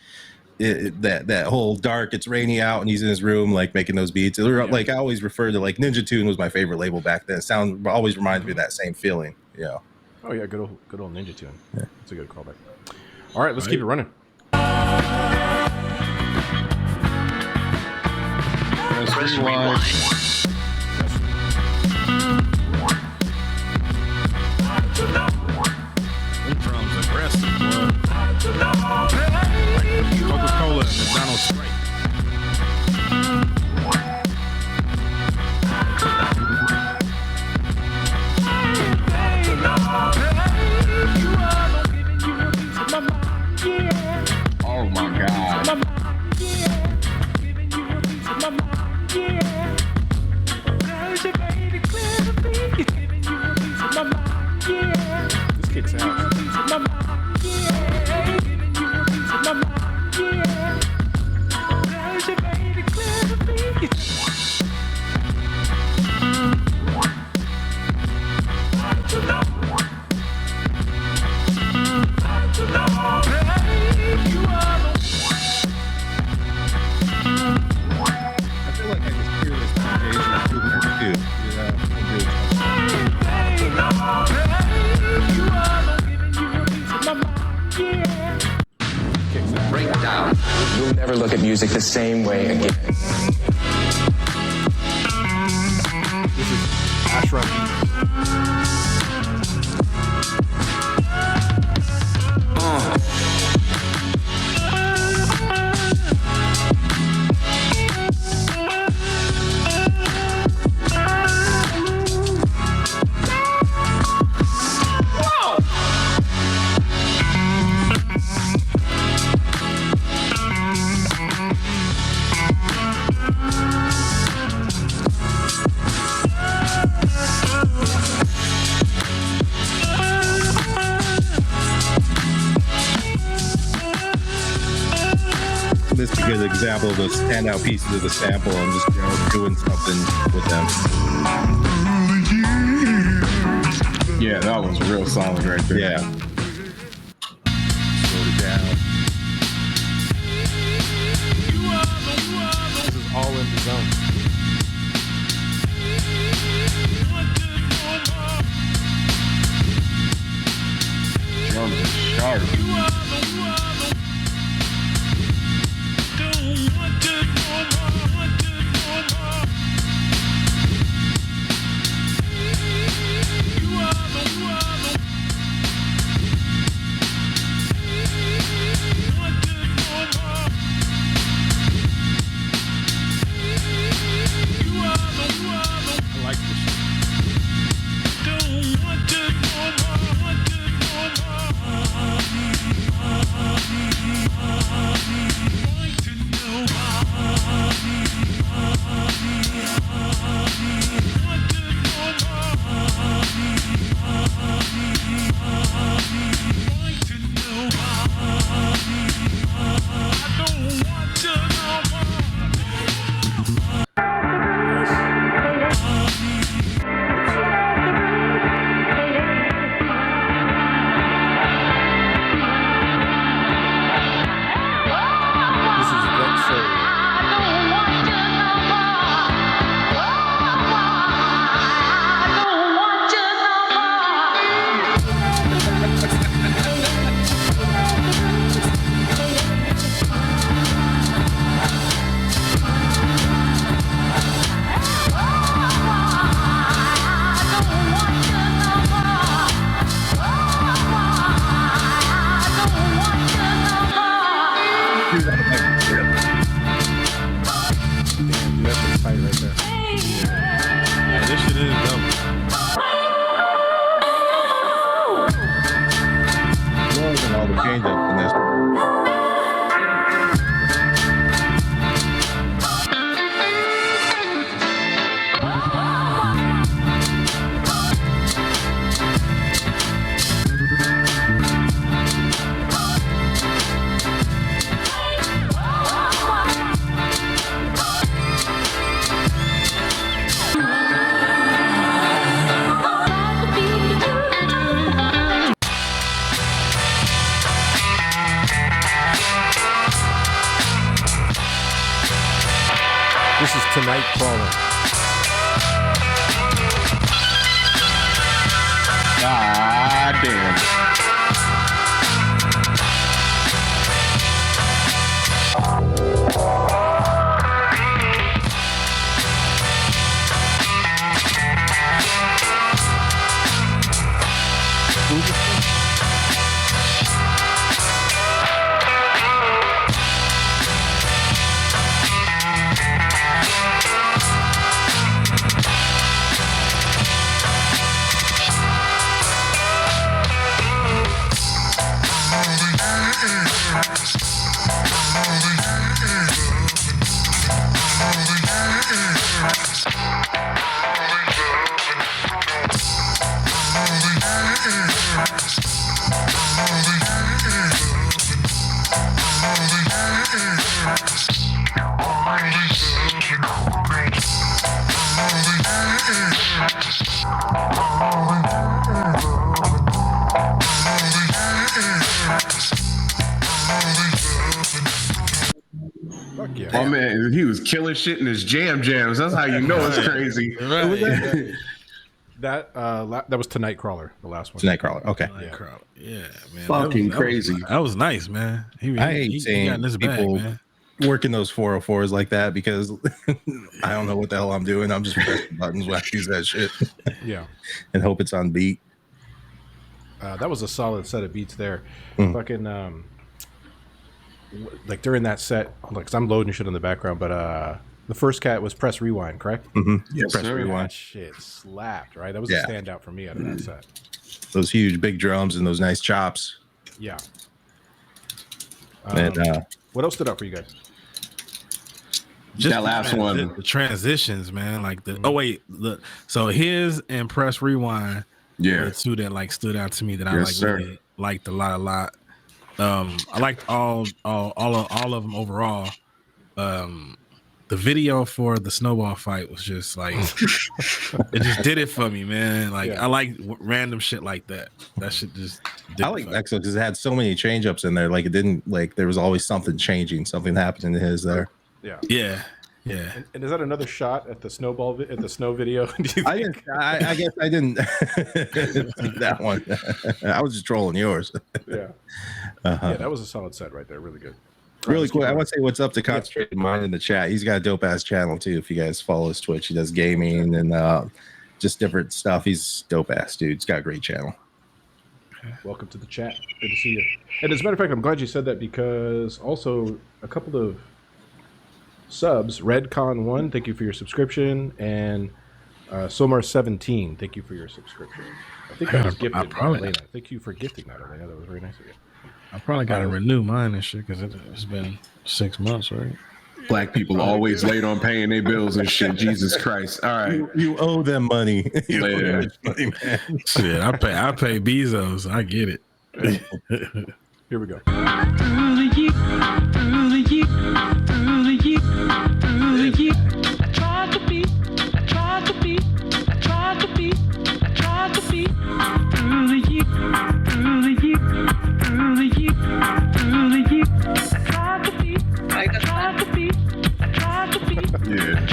that whole dark. It's rainy out, and he's in his room, like making those beats. Like I always refer to like Ninja Tune was my favorite label back then. Sound always reminds me of that same feeling. Yeah. Oh yeah, good old Ninja Tune. Yeah, that's a good callback. All right, let's keep it running. Press rewind. Them drums aggressive, boy. Like Coca-Cola and McDonald's Sprite. Oh my God. This kid's out. I feel like I just hear this foundation too. Break down. You'll never look at music the same way again. This is Ashram. This is a good example of those standout pieces of the sample. I'm just doing something with them. Yeah, that was real solid right there. Yeah. Slow it down. This is all in the zone. Drums are sharp. I like this shit. change up in this. This is Tonight Crawler. Ah, damn. Fuck yeah. Oh man, he was killing shit in his jams. That's how you know it's crazy. That was Tonight Crawler, the last one. Tonight Crawler. Okay. Yeah, man. Fucking that crazy. That was nice, man. He I hate got seeing in his bag, people man. working those 404s like that because I don't know what the hell I'm doing. I'm just pressing buttons when I use that shit. Yeah. And hope it's on beat. That was a solid set of beats there. Mm. Fucking like during that set, because I'm loading shit in the background, but the first cat was Press Rewind, correct? Mm-hmm. Yes, Press sir. rewind. That shit slapped, right? That was Yeah. a standout for me out of that set. Those huge big drums and those nice chops. Yeah. And What else stood out for you guys? Just That last one. the transitions, man. Like so his and Press Rewind were Yeah. the two that like stood out to me that I Yes, like sir. really liked a lot. I liked all of them overall. The video for the snowball fight was just like it just did it for me, man. Like Yeah. I like random shit like that. That shit just did I it like for me. Exo because it had so many change ups in there. Like it didn't like there was always something changing, something happening to his there. Yeah. Yeah. And is that another shot at the at the snow video? Do you I think? guess I didn't see that one. I was just trolling yours. Yeah. Uh-huh. Yeah, that was a solid set right there. Really good. Really quick, I want to say what's up to Concentrated Mind in the chat. He's got a dope ass channel too. If you guys follow his Twitch, he does gaming and just different stuff. He's dope ass dude. He's got a great channel. Welcome to the chat. Good to see you. And as a matter of fact, I'm glad you said that because also a couple of subs, Redcon1, thank you for your subscription, and Somar17, thank you for your subscription. I think that was gifted by Elena. Thank you for gifting that, Elena. That was very nice of you. I probably got to renew mine and shit because it's been 6 months, right? Black people always late on paying their bills and shit. Jesus Christ. All right. You owe them money. You owe Yeah. them money, man. Shit, I pay Bezos. I get it. Here we go. Yeah.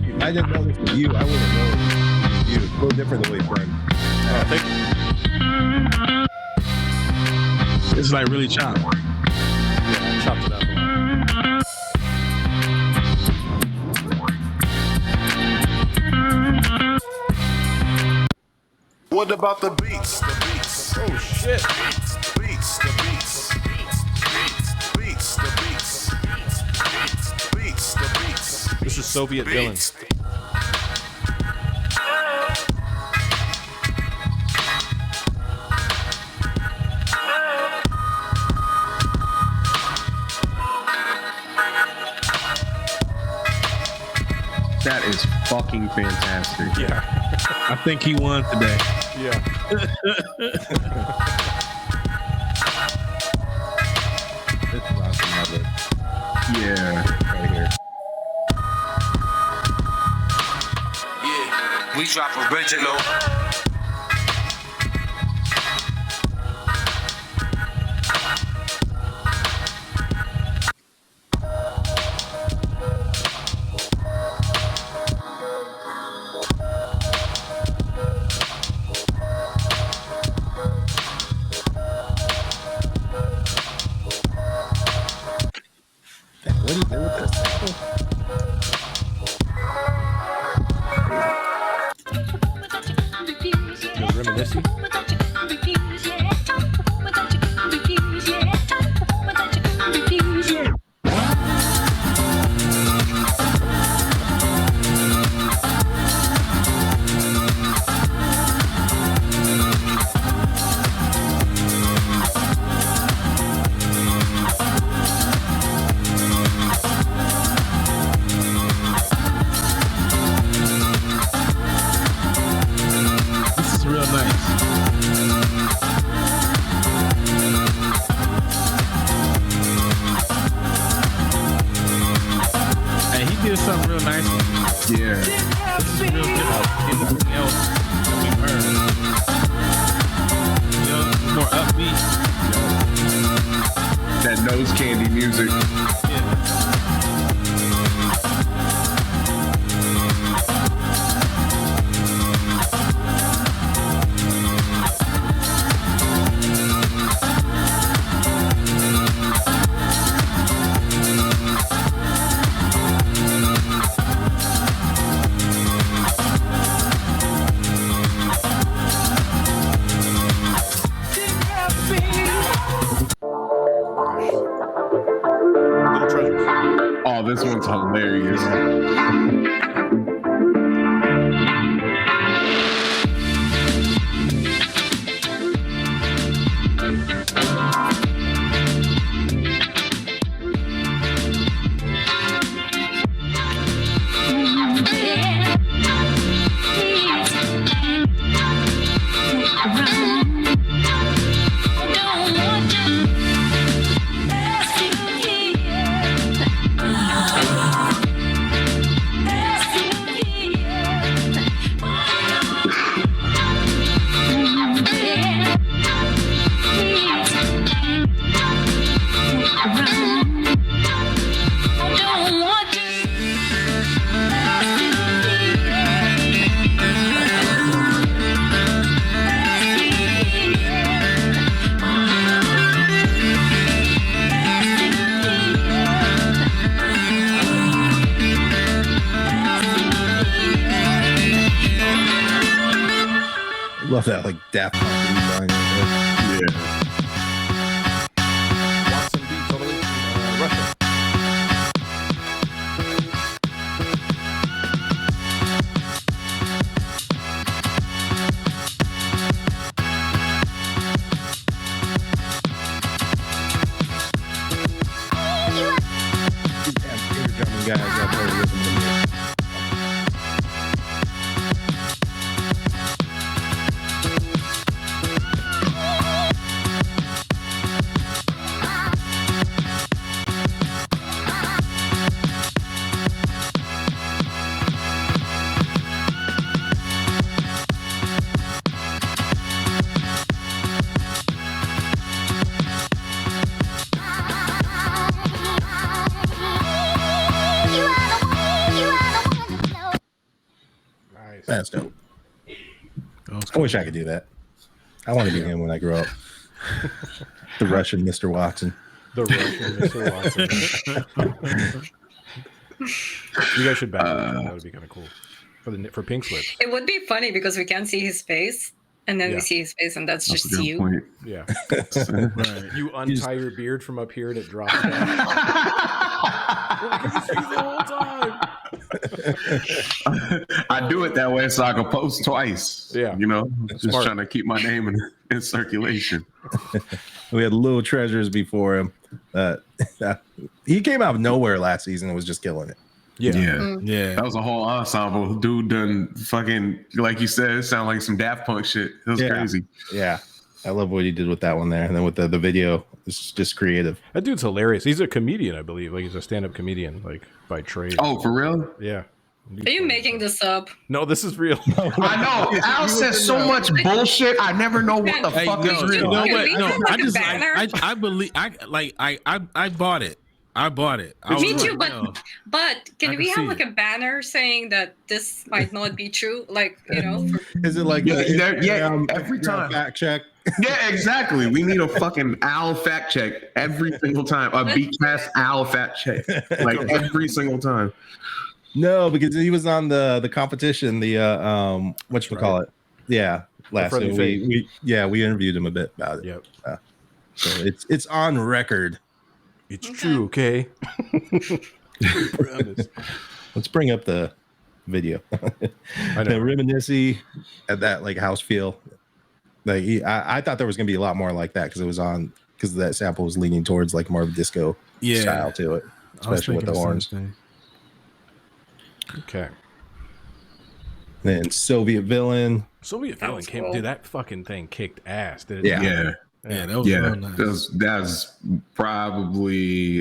If I didn't know this was you, I wouldn't know it was you. It's a little different the way friend. Thank you. It's like really chopped. Yeah, chopped it up a lot. what about the beats? The beats. Oh shit. Beats. The beats. Beats. The beats. Beats. The beats. This is Soviet villain. That is fucking fantastic. Yeah. I think he won today. Yeah. This is awesome. Love it. Yeah. Right here. Yeah, we drop original. What do you do with this? Just reminiscing. This is real nice. Hey, he did something real nice. Yeah. This is real different than anything else that we've heard. You know, it's more upbeat. That nose candy music. Yeah. Little treasures. Oh, this one's hilarious. Love that, like Daft Punk line. Yeah. Watson beats all the way from Russia. Favorite drumming guys out there with them. Nice. That's dope. I wish I could do that. I want to be him when I grow up. The Russian Mr. Watson. The Russian Mr. Watson. You guys should back that. That would be kind of cool for Pink Slips. It would be funny because we can't see his face, and then we see his face, and that's just you. Point. Yeah. Right. You untie your beard from up here and it drops down. The whole time. I do it that way so I can post twice. Yeah. You know, just smart. trying to keep my name in circulation. We had little treasures before him. He came out of nowhere last season and was just killing it. Yeah. Yeah. That was a whole ensemble. Dude done fucking, like you said, it sounded like some Daft Punk shit. It was crazy. Yeah. I love what he did with that one there. And then with the video, it's just creative. That dude's hilarious. He's a comedian, I believe. Like he's a stand-up comedian, like by trade. Oh, for real? Yeah. Are you making this up? No, this is real. I know. Al says so much bullshit. I never know what the fuck is real. You know what? we No, have, like, I a just banner? I believe I bought it. I bought it. Me too, but can I we can have see like a banner saying that this might not be true? Like, you know, Is it like every time fact check? Yeah, exactly. We need a fucking Al fact check every single time. A Beatcast Al fact check, like every single time. No, because he was on the competition. The whatchamacallit? Yeah, last Friendly week. We interviewed him a bit about it. Yep. So it's on record. It's true, okay? Let's bring up the video. I know. The reminiscing at that like house feel. Like I thought there was gonna be a lot more like that because that sample was leaning towards like more of a disco style to it, especially with the horns. Okay. Then Soviet Villain. Soviet Villain came, cool. dude. That fucking thing kicked ass, didn't Yeah. it? Yeah, that was real nice. That's probably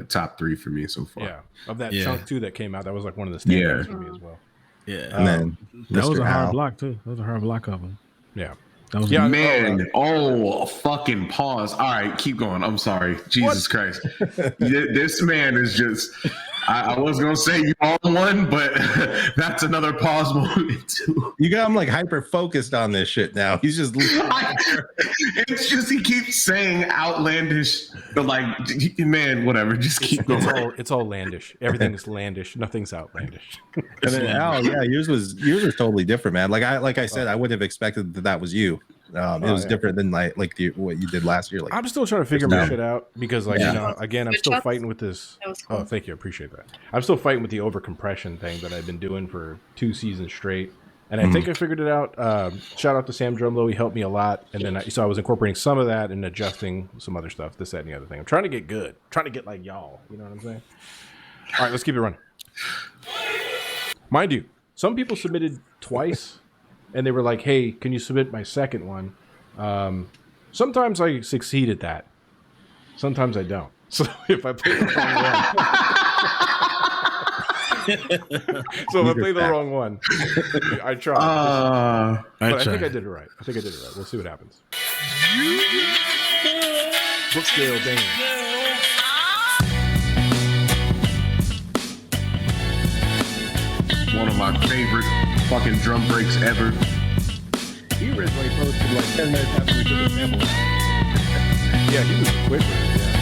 top 3 for me so far. Yeah. Of that Yeah. chunk too that came out, that was like one of the standouts for me as well. Yeah, And then that was Mr. a hard Al. block too. That was a hard block of him. Yeah. That was Man, fucking pause. All right, keep going. I'm sorry. Jesus Christ. This man is just, I was going to say you on one, but that's another pause moment too. You got him like hyper focused on this shit now. He's just It's just he keeps saying outlandish, but like, man, whatever. Just keep going. It's all landish. Everything's landish. Nothing's outlandish. And then Al, yours was totally different, man. Like I said, I would have expected that was you. It was different than what you did last year. Like I'm still trying to figure my shit out because, like, you know, again, I'm Good still shots. fighting with this. That was cool. Oh, thank you, I appreciate that. I'm still fighting with the overcompression thing that I've been doing for 2 seasons straight, and I think I figured it out. Shout out to Sam Drumlow, he helped me a lot, and then I was incorporating some of that and adjusting some other stuff, this, that, and the other thing. I'm trying to get good, I'm trying to get like y'all. You know what I'm saying? All right, let's keep it running. Mind you, some people submitted twice, and they were like, "Hey, can you submit my second one?" Sometimes I succeed at that. Sometimes I don't. So if I play the wrong one, I try. But I think I did it right. We'll see what happens. Brooksdale Band. One of my favorite fucking drum breaks ever. he originally posted like 10 minutes after we did the sample. Yeah, he was quick with it. Yeah.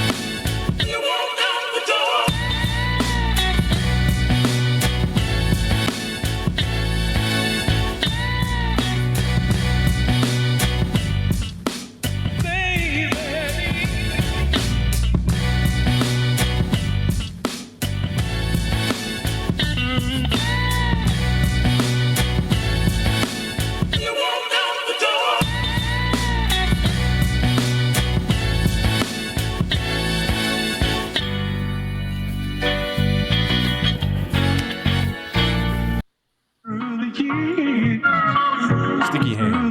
Sticky hands.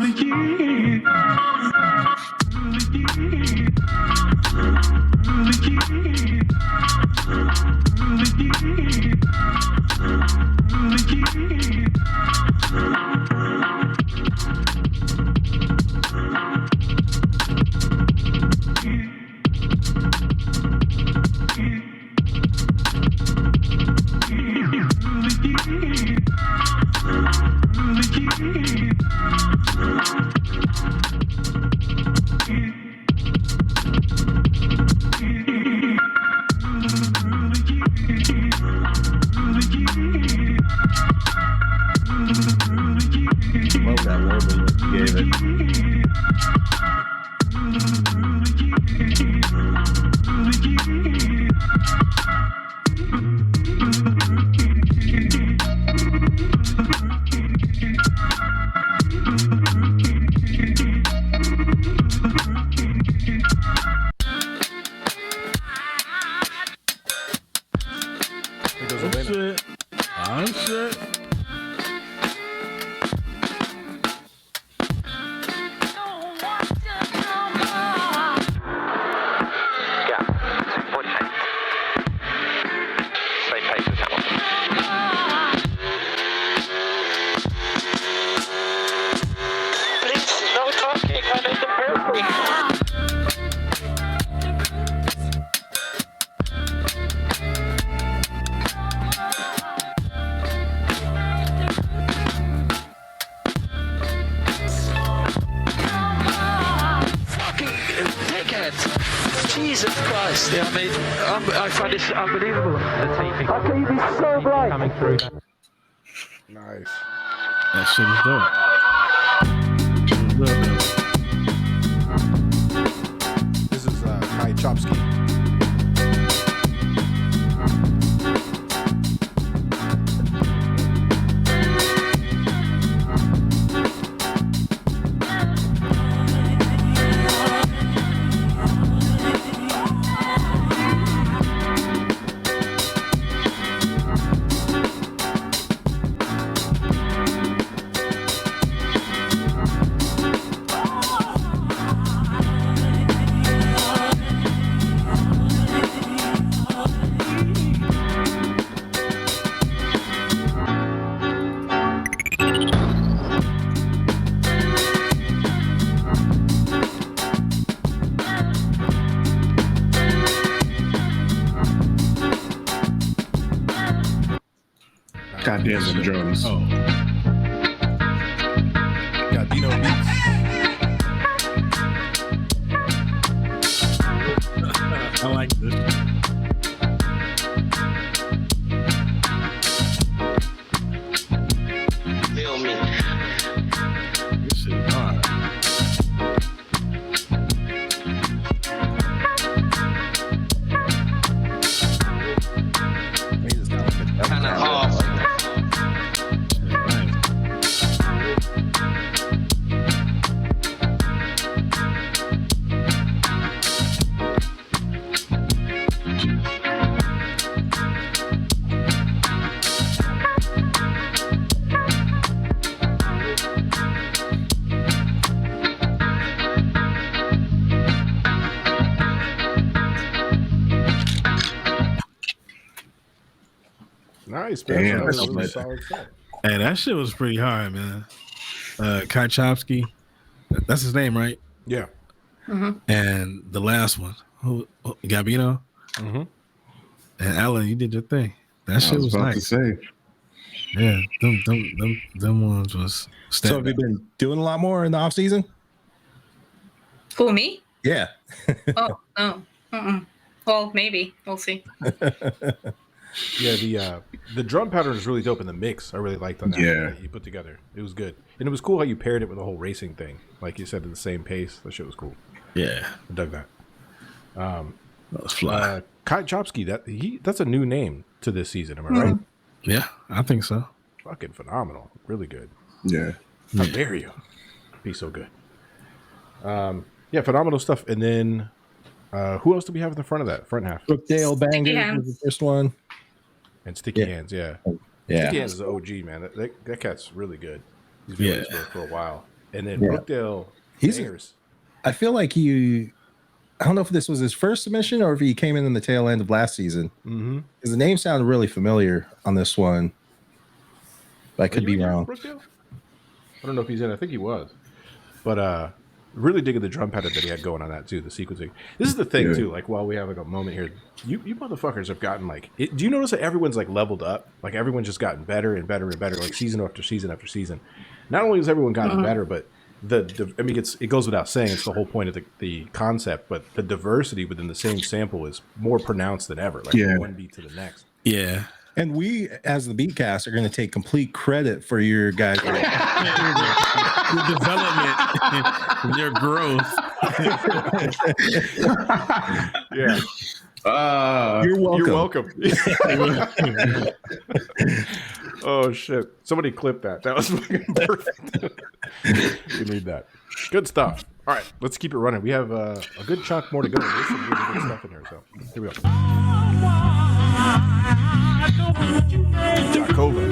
Love that warbling that you gave it. Christ, yeah, I mean, I find this unbelievable. The TV is so bright. Coming through. Nice. That shit is dope. This is Kai Chopsky. Goddamn them drums. Oh. Got Dino Beats. I like this. Feel me. This shit is hard. Kind of hard. Nice, man. Damn, That was that's a really lit. solid set. Hey, that shit was pretty hard, man. Kai Chopsky, that's his name, right? Yeah. And the last one, Gabino, and Alan, you did your thing. That shit was about to nice. say. Yeah, them ones was. So have you been doing a lot more in the off season? Who, me? Yeah. Oh, no. Well, maybe. We'll see. Yeah, the drum pattern is really dope in the mix. I really liked on that. Yeah. That you put together. It was good. And it was cool how you paired it with the whole racing thing. Like you said, at the same pace. That shit was cool. Yeah, I dug that. that was fly. Kai Chopsky, that's a new name to this season, am I right? Yeah, I think so. Fucking phenomenal. Really good. Yeah. How dare you be so good? Yeah, phenomenal stuff. And then who else do we have at the front of that front half? Brookdale Banger Hands. was the first one. And Sticky Hands, yeah. Yeah. Sticky Hands is OG, man. That cat's really good. He's been doing this for a while. And then Yeah. Brookdale He's- Bangers. I feel like I don't know if this was his first submission or if he came in the tail end of last season. Mm-hmm. Because the name sounded really familiar on this one. But I could be wrong. Brookdale? I don't know if he's in. I think he was. But really digging the drum pattern that he had going on that too, the sequencing. This is the thing too, like while we have like a moment here, you motherfuckers have gotten like do you notice that everyone's like leveled up? Like everyone's just gotten better and better and better, like season after season after season. Not only has everyone gotten better, but I mean it goes without saying, it's the whole point of the concept, but the diversity within the same sample is more pronounced than ever, like from one beat to the next. Yeah. And we, as the Beatcast, are going to take complete credit for your guys' Your development, your growth. Yeah. You're welcome. You're welcome. Oh shit! Somebody clip that. That was fucking perfect. We need that. Good stuff. All right, let's keep it running. We have a good chunk more to go. There's some really good stuff in here. So here we go. Jacova.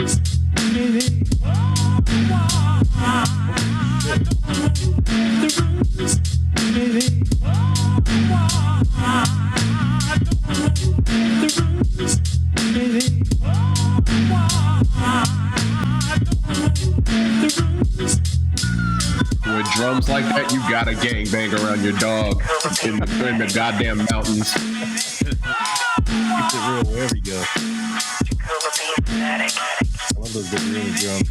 With drums like that, you got a gangbang around your dog in the goddamn mountains. Keeps it real wherever you go. I love those big really drums.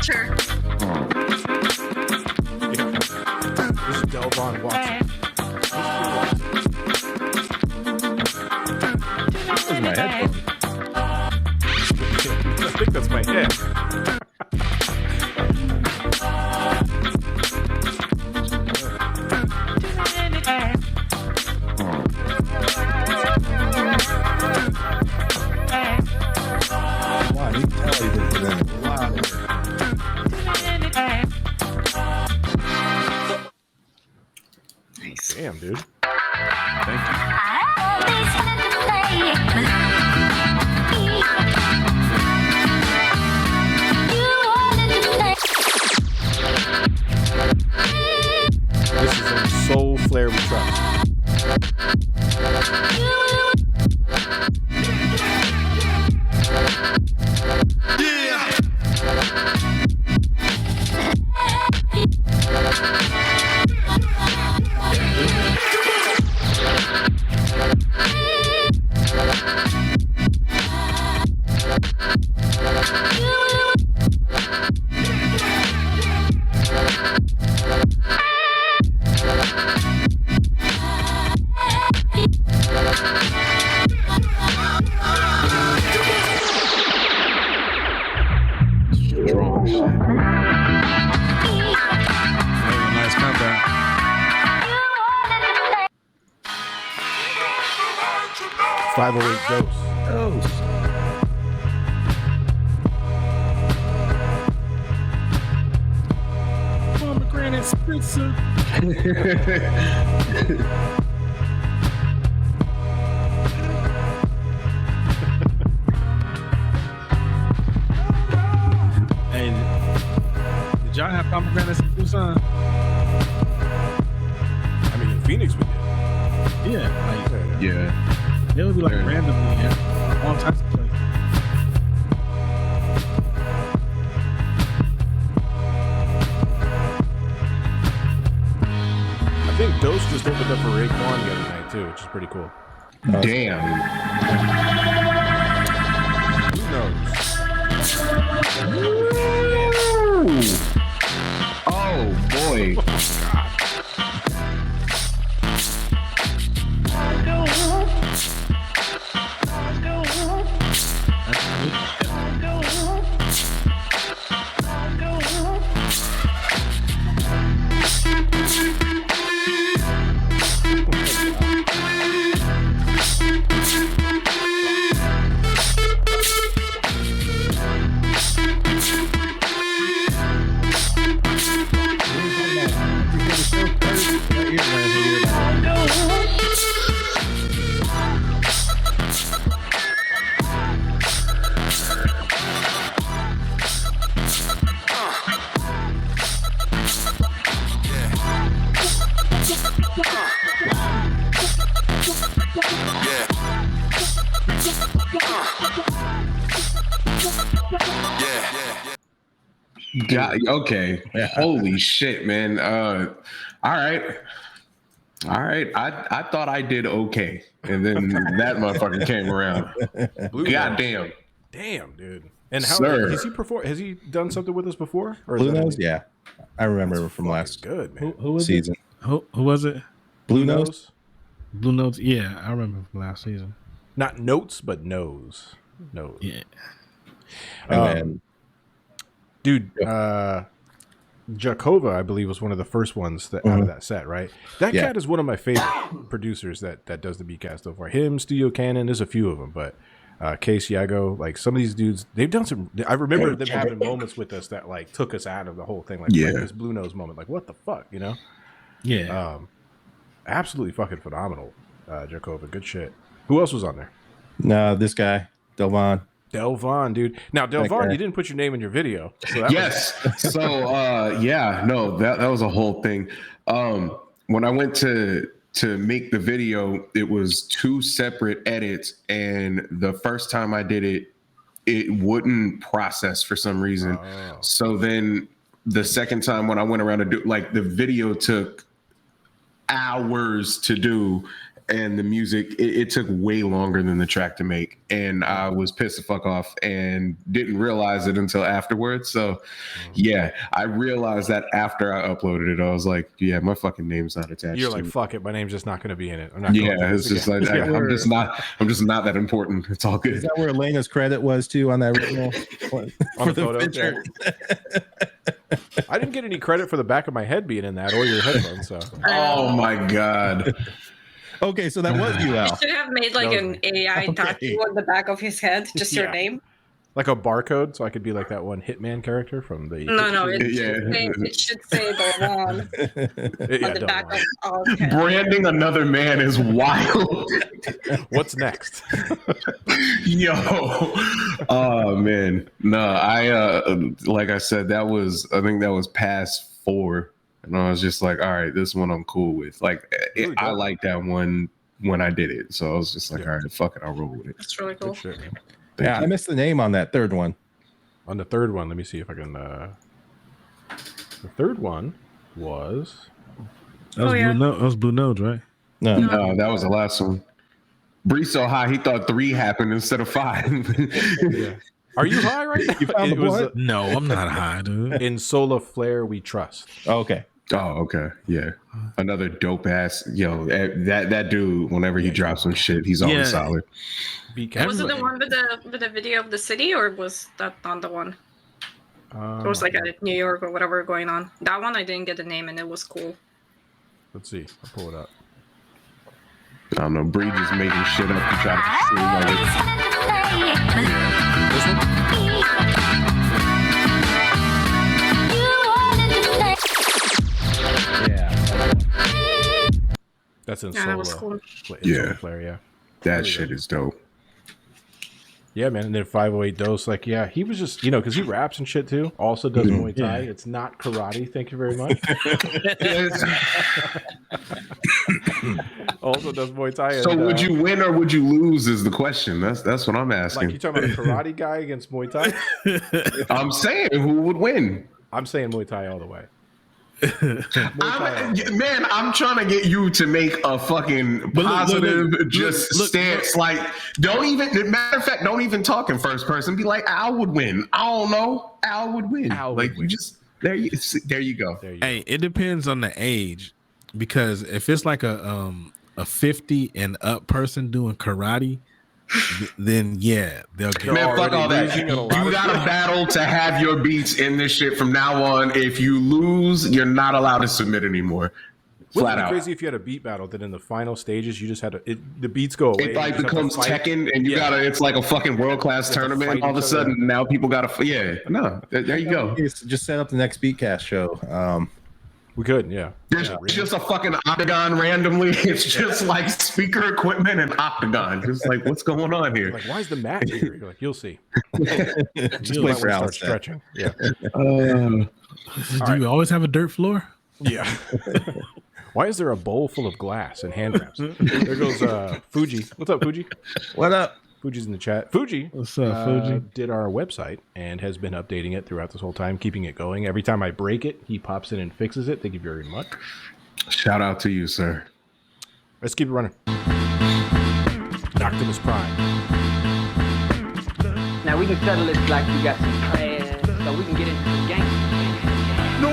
Watcher. This is Delvon Watson. This is my headphone. I think that's my head. Wow, you can tell he did put in a lot of work. Nice. Damn, dude. Thank you. This is in Soul Flare We Trust. Strong shit. Nice comeback. 508 Dose. Pomegranate spritzer. Hey, did y'all have pomegranates in Tucson? I mean, in Phoenix we did. Yeah, like Yeah. they would be like randomly at all types of places. I think Dose just opened up for Raekwon the other night too, which is pretty cool. Damn. Who knows? Oh boy. God, okay. Holy shit, man. All right. I thought I did okay. And then that motherfucker came around. God damn. Damn, dude. And how Sir. has he performed? Has he done something with us before? Or is Blue that Nose? any- Yeah. I remember That's from last good, man. Who was season. it? Who was it? Blue Nose? Blue Notes. Yeah, I remember from last season. Not notes, but nose. Nose. Yeah. And then Dude, Jakova, I believe, was one of the first ones that out of that set, right? That Yeah. cat is one of my favorite producers that does the Beatcast so far. Him, Studio Cannon, there's a few of them, but Case Yago, like some of these dudes, they've done some. I remember them having moments with us that like took us out of the whole thing, like this Blue Nose moment, like what the fuck, you know? Yeah. Absolutely fucking phenomenal, Jakova. Good shit. Who else was on there? no, this guy, Delvon. Delvon, dude. Now, Delvon, Okay. you didn't put your name in your video. So that Yes. So that was a whole thing. When I went to make the video, it was 2 separate edits, and the first time I did it, it wouldn't process for some reason. Oh. So then the second time when I went around to do, like, the video took hours to do, and the music, it took way longer than the track to make, and I was pissed the fuck off and didn't realize it until afterwards. So yeah, I realized that after I uploaded it. I was like, yeah, my fucking name's not attached. You're to like, it. fuck it, my name's just not going to be in it. I'm not it's just like I'm just not that important. It's all good. Is that where Elena's credit was too on that original on the photo? Yeah. I didn't get any credit for the back of my head being in that or your headphones. So. Oh my god. Okay, so that was you, Al. You should have made like an AI tattoo on the back of his head, just your name. Like a barcode, so I could be like that one Hitman character from the. No, it should say the one on the back of Al's head. Branding another man is wild. What's next? Yo, oh man, no, I like I said, I think that was past 4. And I was just like, all right, this one I'm cool with. Like, I like that one when I did it. So I was just like, all right, fuck it, I'll roll with it. That's really cool. Shit, Yeah, I missed the name on that third one. On the third one, let me see if I can. The third one was. That was Blue Nodes, right? No, that was the last one. Bree's so high, he thought 3 happened instead of 5. Yeah. Are you high right now? You found the blunt? No, I'm not high, dude. In Solar Flare, we trust. Oh, okay. Oh, okay. Yeah. Another dope ass. Yo, that dude, whenever he drops some shit, he's always solid. Was it the one with the video of the city, or was that not the one? It was like at New York or whatever going on. That one I didn't get the name, and it was cool. Let's see. I'll pull it up. I don't know. Bree just making shit up to try to stream on it. This one? Yeah. That's in That was Solo. cool. Solar Flare, yeah. That shit is dope. Yeah, man. And then 508 Dose, like, yeah, he was just, because he raps and shit too. Also does Muay Thai. It's not karate. Thank you very much. Also does Muay Thai. So would you win or would you lose is the question. That's what I'm asking. Like, you talking about a karate guy against Muay Thai? I'm saying who would win? I'm saying Muay Thai all the way. I'm trying to get you to make a fucking positive stance. Like, don't even, matter of fact, don't even talk in first person. Be like, Al would win. I don't know. Al would win. You just, there you go. Hey, it depends on the age, because if it's like a 50 and up person doing karate, then yeah, they'll get. Man, fuck all that. You got to battle to have your beats in this shit from now on. If you lose, you're not allowed to submit anymore. Flat out. Crazy if you had a beat battle, then in the final stages you just had to. The beats go away. It like becomes Tekken, and you gotta. It's like a fucking world class tournament. All of a sudden, now people gotta. Yeah, no, there you go. Just set up the next Beatcast show. We could, yeah. There's just a fucking octagon randomly. It's just like speaker equipment and octagon. Just like, what's going on here? Like, why is the mat here? You're like, you'll see. Just wait for Al stretching. Yeah. Do you always have a dirt floor? Yeah. Why is there a bowl full of glass and hand wraps? There goes Fuji. What's up, Fuji? What up? Fuji's in the chat. Fuji. What's up, Fuji? Did our website and has been updating it throughout this whole time, keeping it going. Every time I break it, he pops in and fixes it. Thank you very much. Shout out to you, sir. Let's keep it running. Optimus Prime. Now we can settle this like we got some class, so we can get into some gangster. No.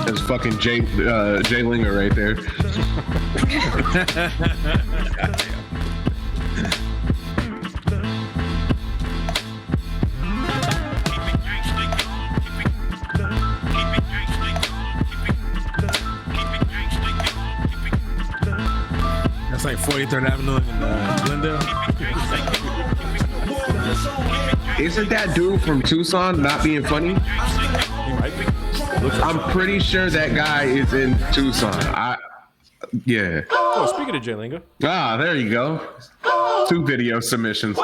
There's fucking Jay Linger right there. That's like 43rd Avenue in Glendale. Isn't that dude from Tucson not being funny? I'm pretty sure that guy is in Tucson. Yeah. Oh, speaking of Jay Linga. Ah, there you go. 2 video submissions.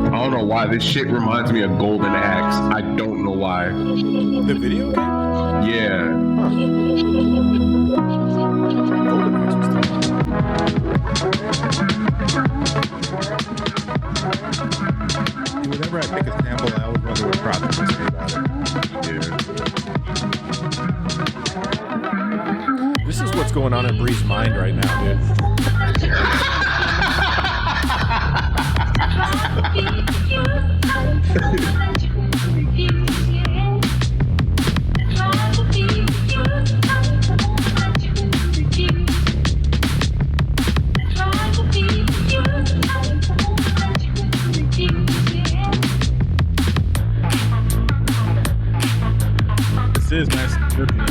I don't know why this shit reminds me of Golden Axe. I don't know why. The video game? Yeah. Golden Axe was tough. Whenever I pick a sample, I always wonder what product to say about it. This is what's going on in Bree's mind right now, dude. This is nice and trippy.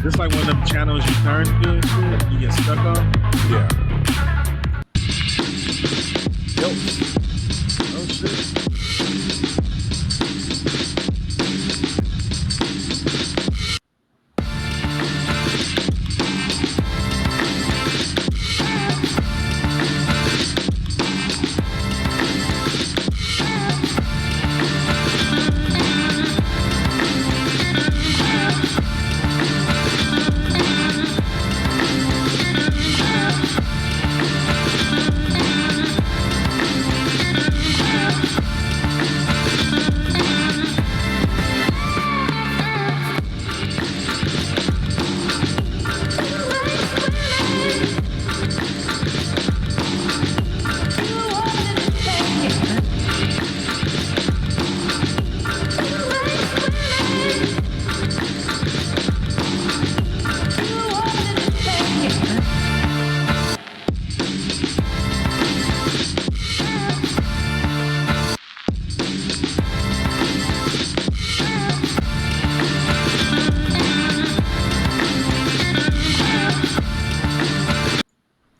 This like one of them channels you turn to and shit, you get stuck on. Yeah. Yo. Oh shit.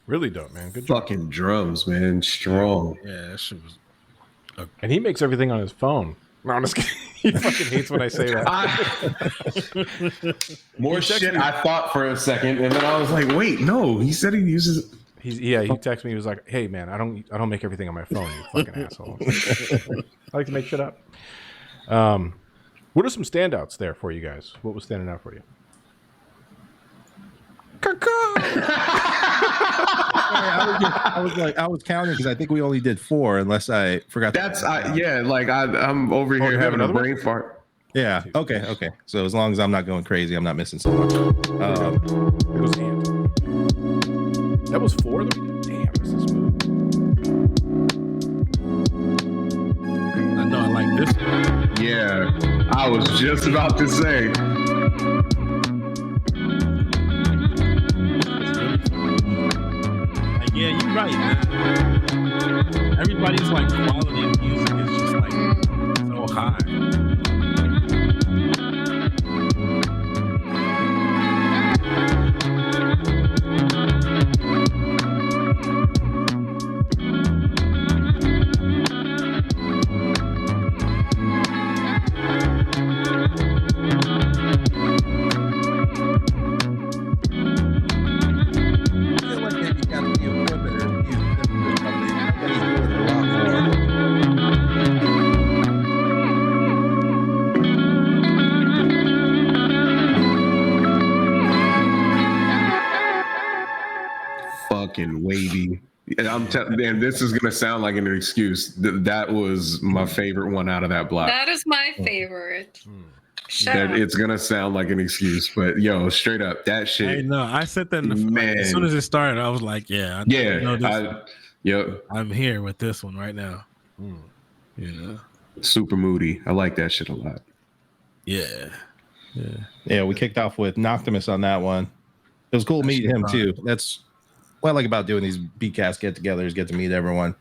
Really dope, man. Good job. Fucking drums, man. Strong. Yeah, that shit was. And he makes everything on his phone. No, I'm just kidding. He fucking hates when I say that. More shit I thought for a second, and then I was like, wait, no. He said he uses. He texted me. He was like, "Hey, man, I don't make everything on my phone. You fucking asshole." I like to make shit up. What are some standouts there for you guys? What was standing out for you? I was counting because I think we only did 4, unless I forgot. I'm over here having a brain fart. Yeah. Okay. So as long as I'm not going crazy, I'm not missing so much. That was 4. Damn, this is smooth. I know. I like this. Yeah, I was just about to say. Yeah, you're right, man. Everybody's like quality of music is just like so high. Fucking wavy. And this is gonna sound like an excuse. That was my favorite one out of that block. That is my favorite. It's gonna sound like an excuse, but yo, straight up, that shit. Hey, no, I said that as soon as it started. I was like, yeah, I'm here with this one right now. Yeah, super moody. I like that shit a lot. Yeah. We kicked off with Noctimus on that one. It was cool meeting him too. That's what I like about doing these Beatcast get-togethers. Get to meet everyone.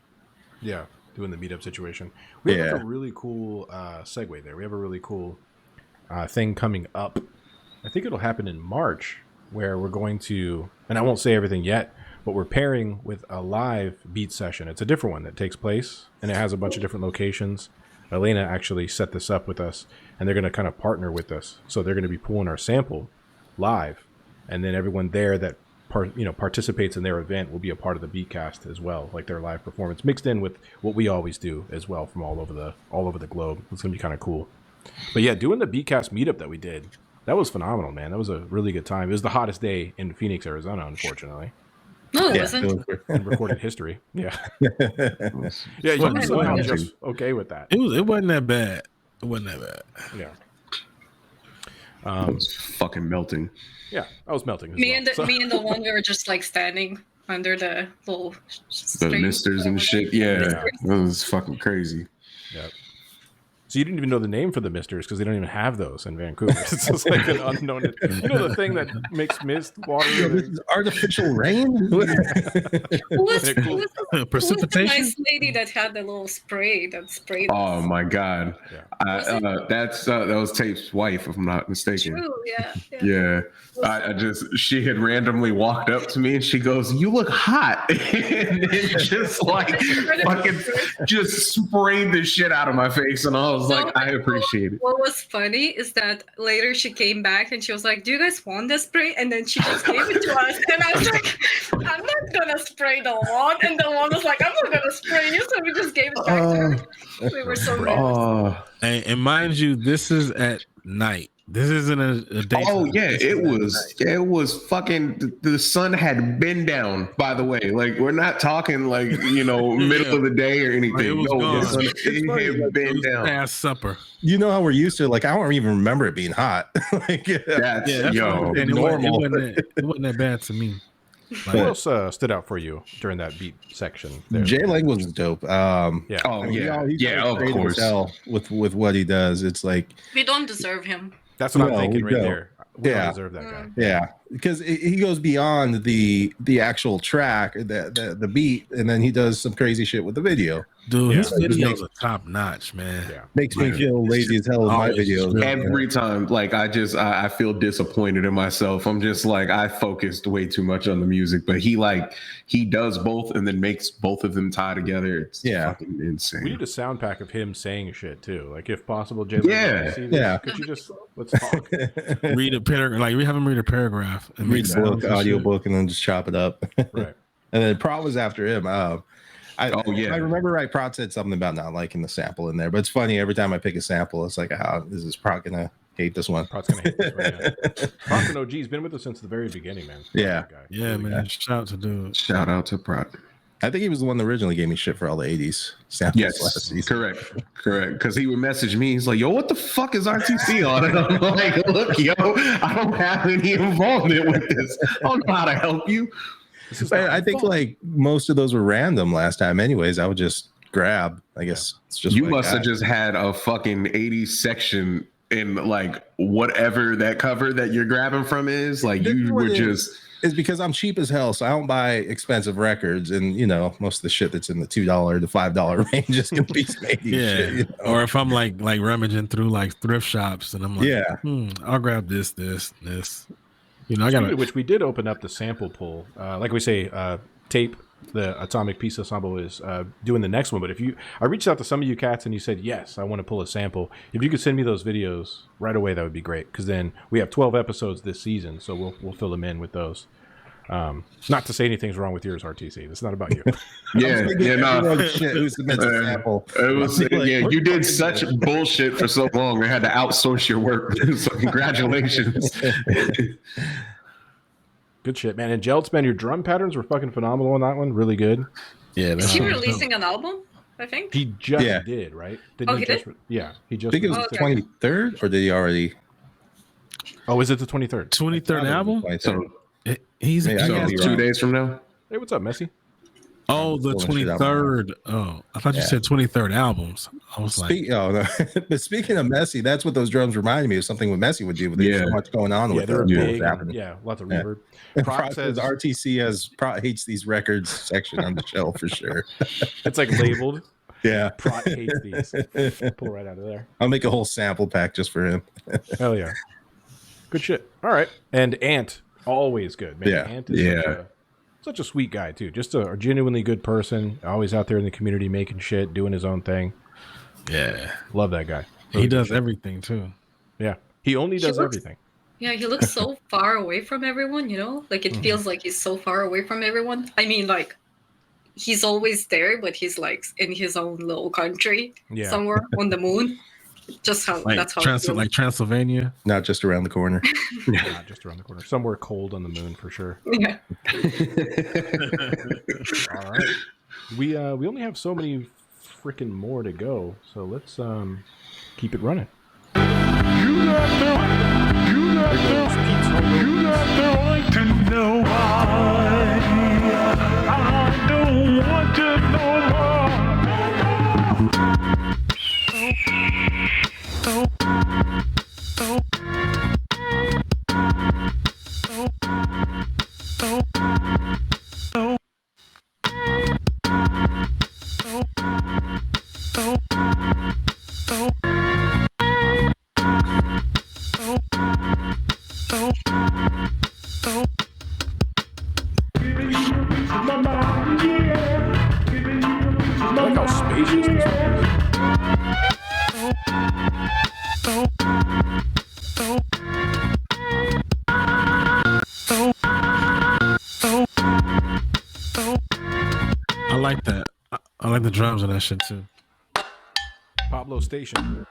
Yeah, doing the meetup situation. We have a really cool segue there. We have a really cool thing coming up I think it'll happen in March, where we're going to, and I won't say everything yet, but we're pairing with a live beat session. It's a different one that takes place, and it has a bunch of different locations. Elena actually set this up with us, and they're going to kind of partner with us. So they're going to be pulling our sample live, and then everyone there that participates in their event will be a part of the Beatcast as well, like their live performance mixed in with what we always do as well from all over the globe. It's going to be kind of cool. But yeah, doing the Beatcast meetup that we did, that was phenomenal, man. That was a really good time. It was the hottest day in Phoenix, Arizona, unfortunately. No, it wasn't. In recorded history. Yeah. Yeah, you were somehow just okay with that. It wasn't that bad. It wasn't that bad. Yeah. It was fucking melting. Yeah, I was melting. Me and the one we were just like standing under the little the misters and shit. Yeah, it was fucking crazy. Yep. So you didn't even know the name for the misters because they don't even have those in Vancouver. It's just like an unknown. The thing that makes mist water. This is artificial rain. Who was the nice lady that had the little spray that sprayed? Oh my god, that was Tape's wife, if I'm not mistaken. True, yeah. She had randomly walked up to me and she goes, "You look hot," and then just like fucking just sprayed the shit out of my face, and I was like, I appreciate it. What was funny is that later she came back and she was like, "Do you guys want the spray?" And then she just gave it to us, and I was like, "I'm not gonna spray the one," and the one was like, "I'm not gonna spray you," so we just gave it back to her. We were so nervous. And mind you, this is at night. This isn't a day. Oh yeah, it was fucking. The sun had been down. By the way, like we're not talking like middle of the day or anything. It was gone. It had been down. Past supper. You know how we're used to. Like I don't even remember it being hot. That's normal. It wasn't that bad to me. What else stood out for you during that beat section? Jay Lang was dope. Yeah. Oh yeah. Of course. With what he does, it's like we don't deserve him. That's what I'm thinking right there. We don't deserve that guy. Yeah, because he goes beyond the actual track, the beat, and then he does some crazy shit with the video. Dude, his videos are top notch, man. Yeah. Makes me feel lazy as hell in my videos. Every time, like I feel disappointed in myself. I'm just like I focused way too much on the music, but he does both and then makes both of them tie together. It's fucking insane. We need a sound pack of him saying shit too, like if possible. Jay, could you just let's talk? Read a paragraph, like we have him read a paragraph and read the book, audio book, and then just chop it up. Right. And then Prot was after him. I remember right. Prot said something about not liking the sample in there, but it's funny every time I pick a sample, it's like, is this Prot gonna hate this one? Prot's gonna hate this one. Yeah. Prot's an OG. He's been with us since the very beginning, man. Yeah, man. Shout out to Prot. I think he was the one that originally gave me shit for all the 80s samples. Yes, correct. Because he would message me. He's like, "Yo, what the fuck is RTC on?" And I'm like, "Look, yo, I don't have any involvement with this. I don't know how to help you." I think like most of those were random last time. Anyways, I would just grab. I guess it's just you must have just had a fucking 80s section in like whatever that cover that you're grabbing from is. Like you would just. Is because I'm cheap as hell, so I don't buy expensive records, and most of the shit that's in the $2 to $5 range is gonna be some 80s shit. Or if I'm like rummaging through like thrift shops, and I'm like, I'll grab this. I got which we did open up the sample pool, like we say, Tape, the Atomic Peace Ensemble is doing the next one. But I reached out to some of you cats and you said, yes, I want to pull a sample. If you could send me those videos right away, that would be great. Because then we have 12 episodes this season, so we'll fill them in with those. Not to say anything's wrong with yours, RTC. It's not about you. Who submits a sample? It was you did such bullshit for so long. We had to outsource your work. So congratulations. Good shit, man. And Jeltsman, your drum patterns were fucking phenomenal on that one. Really good. Yeah. Is he releasing an album? I think he just did, right? He did? He just. I think it was the 23rd, or did he already? Oh, is it the 23rd? 23rd album? So he's 2 days from now. Hey, what's up, Messi? Oh, the 23rd. Oh, I thought you said 23rd albums. I was no. But speaking of Messi, that's what those drums reminded me of. Something what Messi would do with so much going on with it. Big, lots of reverb. Prot says RTC hates these records section on the shelf for sure. It's like labeled. Yeah. Prot hates these. Pull right out of there. I'll make a whole sample pack just for him. Hell yeah. Good shit. All right. And Ant, always good, man. Yeah. Ant is such a sweet guy, too. Just a genuinely good person. Always out there in the community making shit, doing his own thing. Yeah. Love that guy. Really he does everything, too. Yeah. He only does everything. Yeah, he looks so far away from everyone, you know? Like, it feels like he's so far away from everyone. I mean, like, he's always there, but he's, like, in his own little country somewhere on the moon. Just how, that's how it feels. Like Transylvania? Not just around the corner. Not just around the corner. Somewhere cold on the moon, for sure. Yeah. All right. We only have so many freaking more to go, so let's keep it running. You got the right to know why. I don't want to know more. Look how spacious this one is. I like that. I like the drums on that shit too. Pablo Station.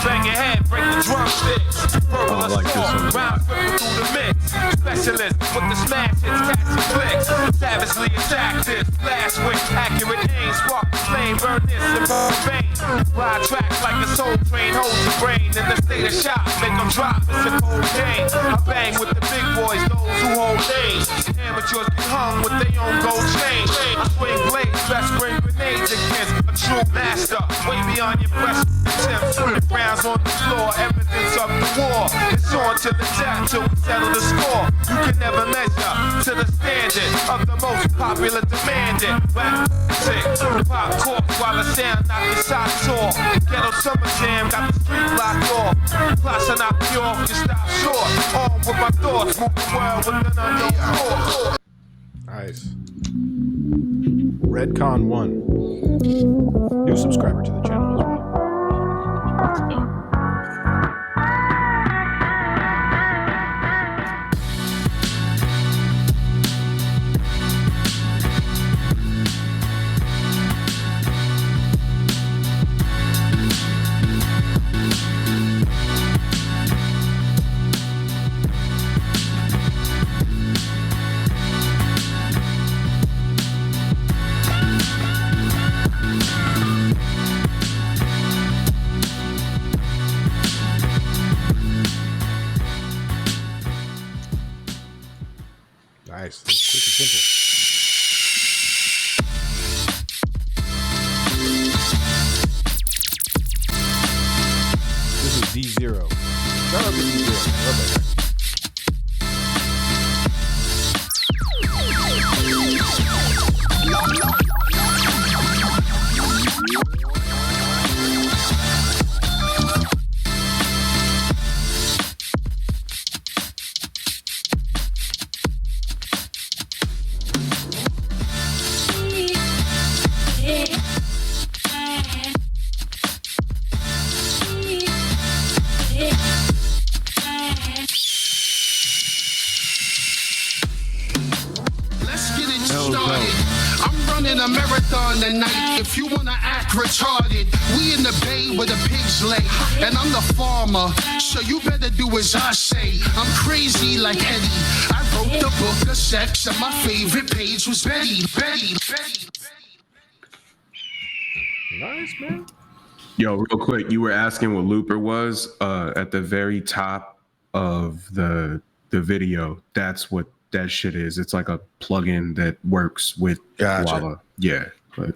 Bang your head, break the drumsticks. I like this one. Round through the mix. Specialist with the smash hits, catch and clicks. Savagely attack this. Blast with accurate aim. Spark the flame, burn this and burn veins. Ride tracks like a soul train, hold your brain in the state of shock. Make them drop, it's a cold game. I bang with the big boys, those who hold names. Amateurs get hung with their own gold chain. I swing blades, best bring grenades against a true master. Way beyond your best attempts. The rounds on the floor, evidence of the war. It's on to the death till we settle the score. You can never measure to the standard of the most popular demanded. Rap sick, pop cork while the sound knock your socks off. Ghetto summer jam got the street locked off. Plus I knock you off, you stop short. On with my thoughts, move the world with an unknown force. Nice. Redcon1. New subscriber to the channel as well. Nice. That's quick and simple. This is D0. Shout out to D0, man. I love that guy. the night. If you wanna act retarded, we in the bay where the pigs lay. And I'm the farmer, so you better do as I say. I'm crazy like Eddie. I wrote the book of sex, and my favorite page was Betty. Nice, man. Yo, real quick, you were asking what Looper was at the very top of the video. That's what that shit is. It's like a plugin that works with Lava. Yeah, but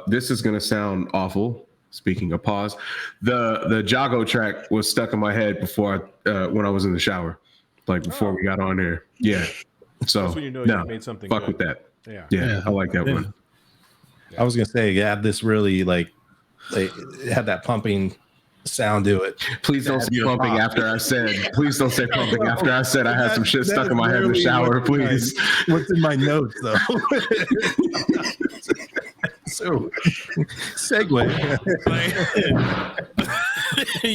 this is gonna sound awful. Speaking of pause, the Jago track was stuck in my head before when I was in the shower, like before we got on there. Yeah, so that's when you know you made something. Fuck good. with that. Yeah, I like that one. I was gonna say, this really like it had that pumping sound to it. Please don't say pumping after I said. Please don't say pumping after I said I had some shit stuck in my head in the shower. Please. What's in my notes though? So segue.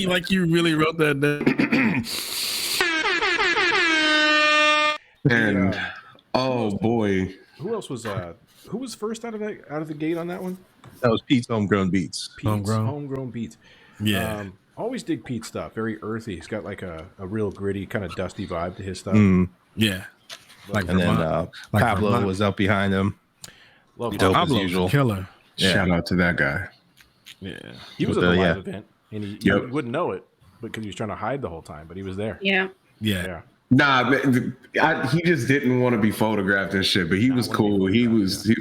Like you really wrote that down. And oh boy, who else was who was first out of the gate on that one? That was Pete's Homegrown Beats. Homegrown Beats. Yeah. Always dig Pete's stuff. Very earthy. He's got like a real gritty, kind of dusty vibe to his stuff. Yeah. Like and then Pablo was up behind him. Love dope Pablo as usual. Killer. Yeah. Shout out to that guy. Yeah. He was at the live event, and you wouldn't know it because he was trying to hide the whole time, but he was there. Yeah. Nah, he just didn't want to be photographed and shit. But he was cool. He was he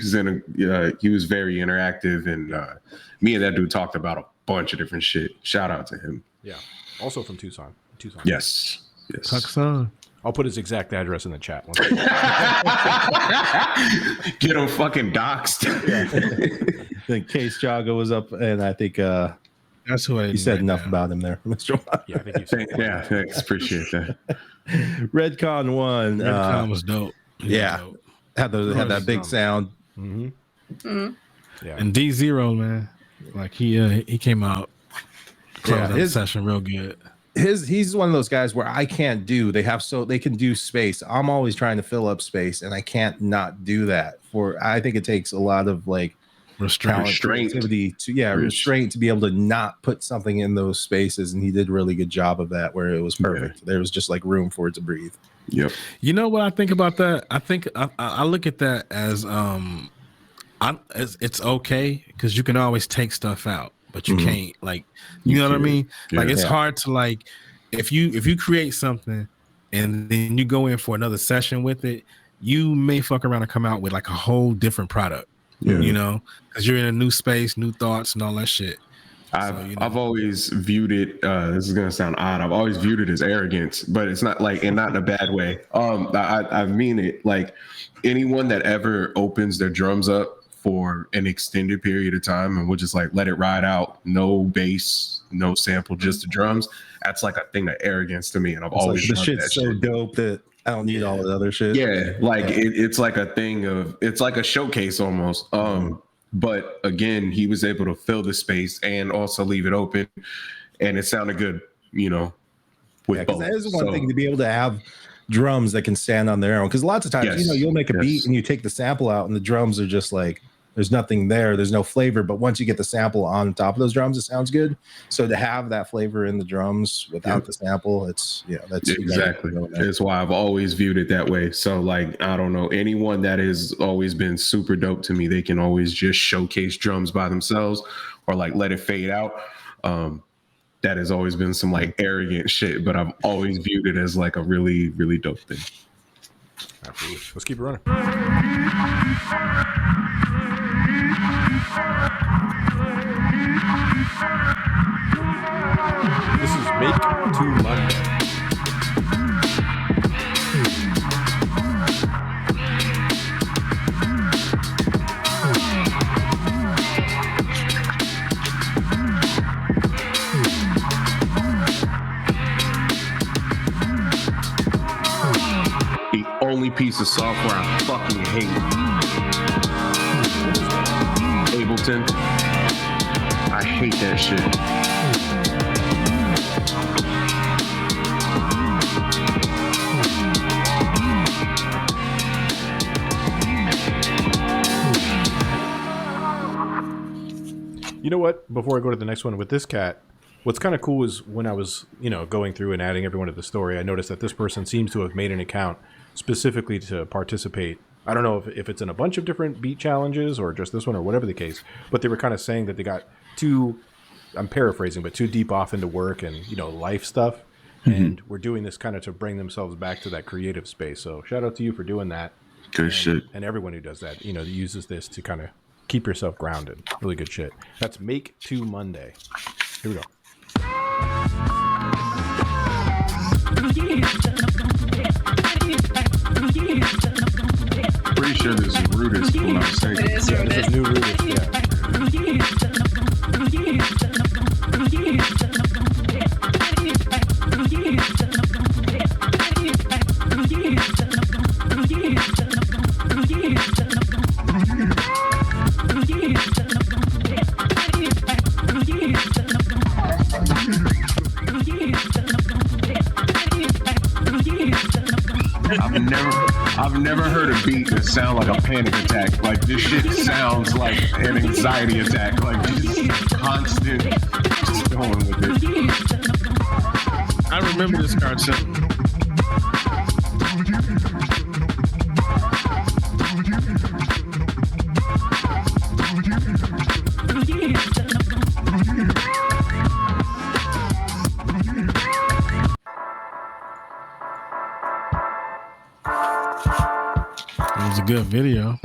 was very interactive, and me and that dude talked about a bunch of different shit. Shout out to him. Yeah. Also from Tucson. Yes. Tucson. I'll put his exact address in the chat. Get him fucking doxxed. Then Case Jago was up, and I think that's who you said enough about him there, Mr. Yeah, I think you said. Yeah, thanks. Appreciate that. Redcon won. Redcon was dope. Had that big sound. Mm-hmm. Mm-hmm. Yeah. And D0, man, like he came out, closed out the session real good. He's one of those guys where I can't do. They can do space. I'm always trying to fill up space, and I can't not do that. I think it takes a lot of like restraint to restraint to be able to not put something in those spaces, and he did a really good job of that where it was perfect. Yeah. There was just like room for it to breathe. Yep. You know what I think about that? I think I look at that as it's okay because you can always take stuff out, but you can't, like, you know what I mean? Like it's hard to, like, if you create something and then you go in for another session with it, you may fuck around and come out with like a whole different product. You know, because you're in a new space, new thoughts, and all that shit. I've always viewed it. This is gonna sound odd. I've always viewed it as arrogance, but it's not like, and not in a bad way. I mean it. Like anyone that ever opens their drums up for an extended period of time and will just like let it ride out, no bass, no sample, just the drums. That's like a thing of arrogance to me, and I've always like, the shit's so dope that I don't need all the other shit. Yeah, like it's like a thing of, it's like a showcase almost. But again, he was able to fill the space and also leave it open, and it sounded good, you know. With both. That is one thing to be able to have drums that can stand on their own. Because lots of times, you know, you'll make a beat and you take the sample out, and the drums are just like, there's nothing there. There's no flavor. But once you get the sample on top of those drums, it sounds good. So to have that flavor in the drums without the sample, that's exactly. That's why I've always viewed it that way. So like, I don't know, anyone that has always been super dope to me, they can always just showcase drums by themselves or like let it fade out. That has always been some like arrogant shit, but I've always viewed it as like a really, really dope thing. Absolutely. Let's keep it running. This is Make to London. The only piece of software I fucking hate. Ableton. I hate that shit. know what? Before I go to the next one with this cat, what's kind of cool is when I was, going through and adding everyone to the story, I noticed that this person seems to have made an account specifically to participate. I don't know if it's in a bunch of different beat challenges or just this one or whatever the case, but they were kind of saying that they got I'm paraphrasing, but too deep off into work and, life stuff. And we're doing this kind of to bring themselves back to that creative space. So shout out to you for doing that. Good shit. And everyone who does that, that uses this to kind of keep yourself grounded. Really good shit. That's Make 2 Monday. Here we go. Pretty sure this is Rudis, if I'm not mistaken. It is Rudis. This is new Rudis, yeah. I've never heard a beat that sound like a panic attack. Like this shit sounds like an anxiety attack. Like just constant, just going with it. I remember this concept. It was a good video.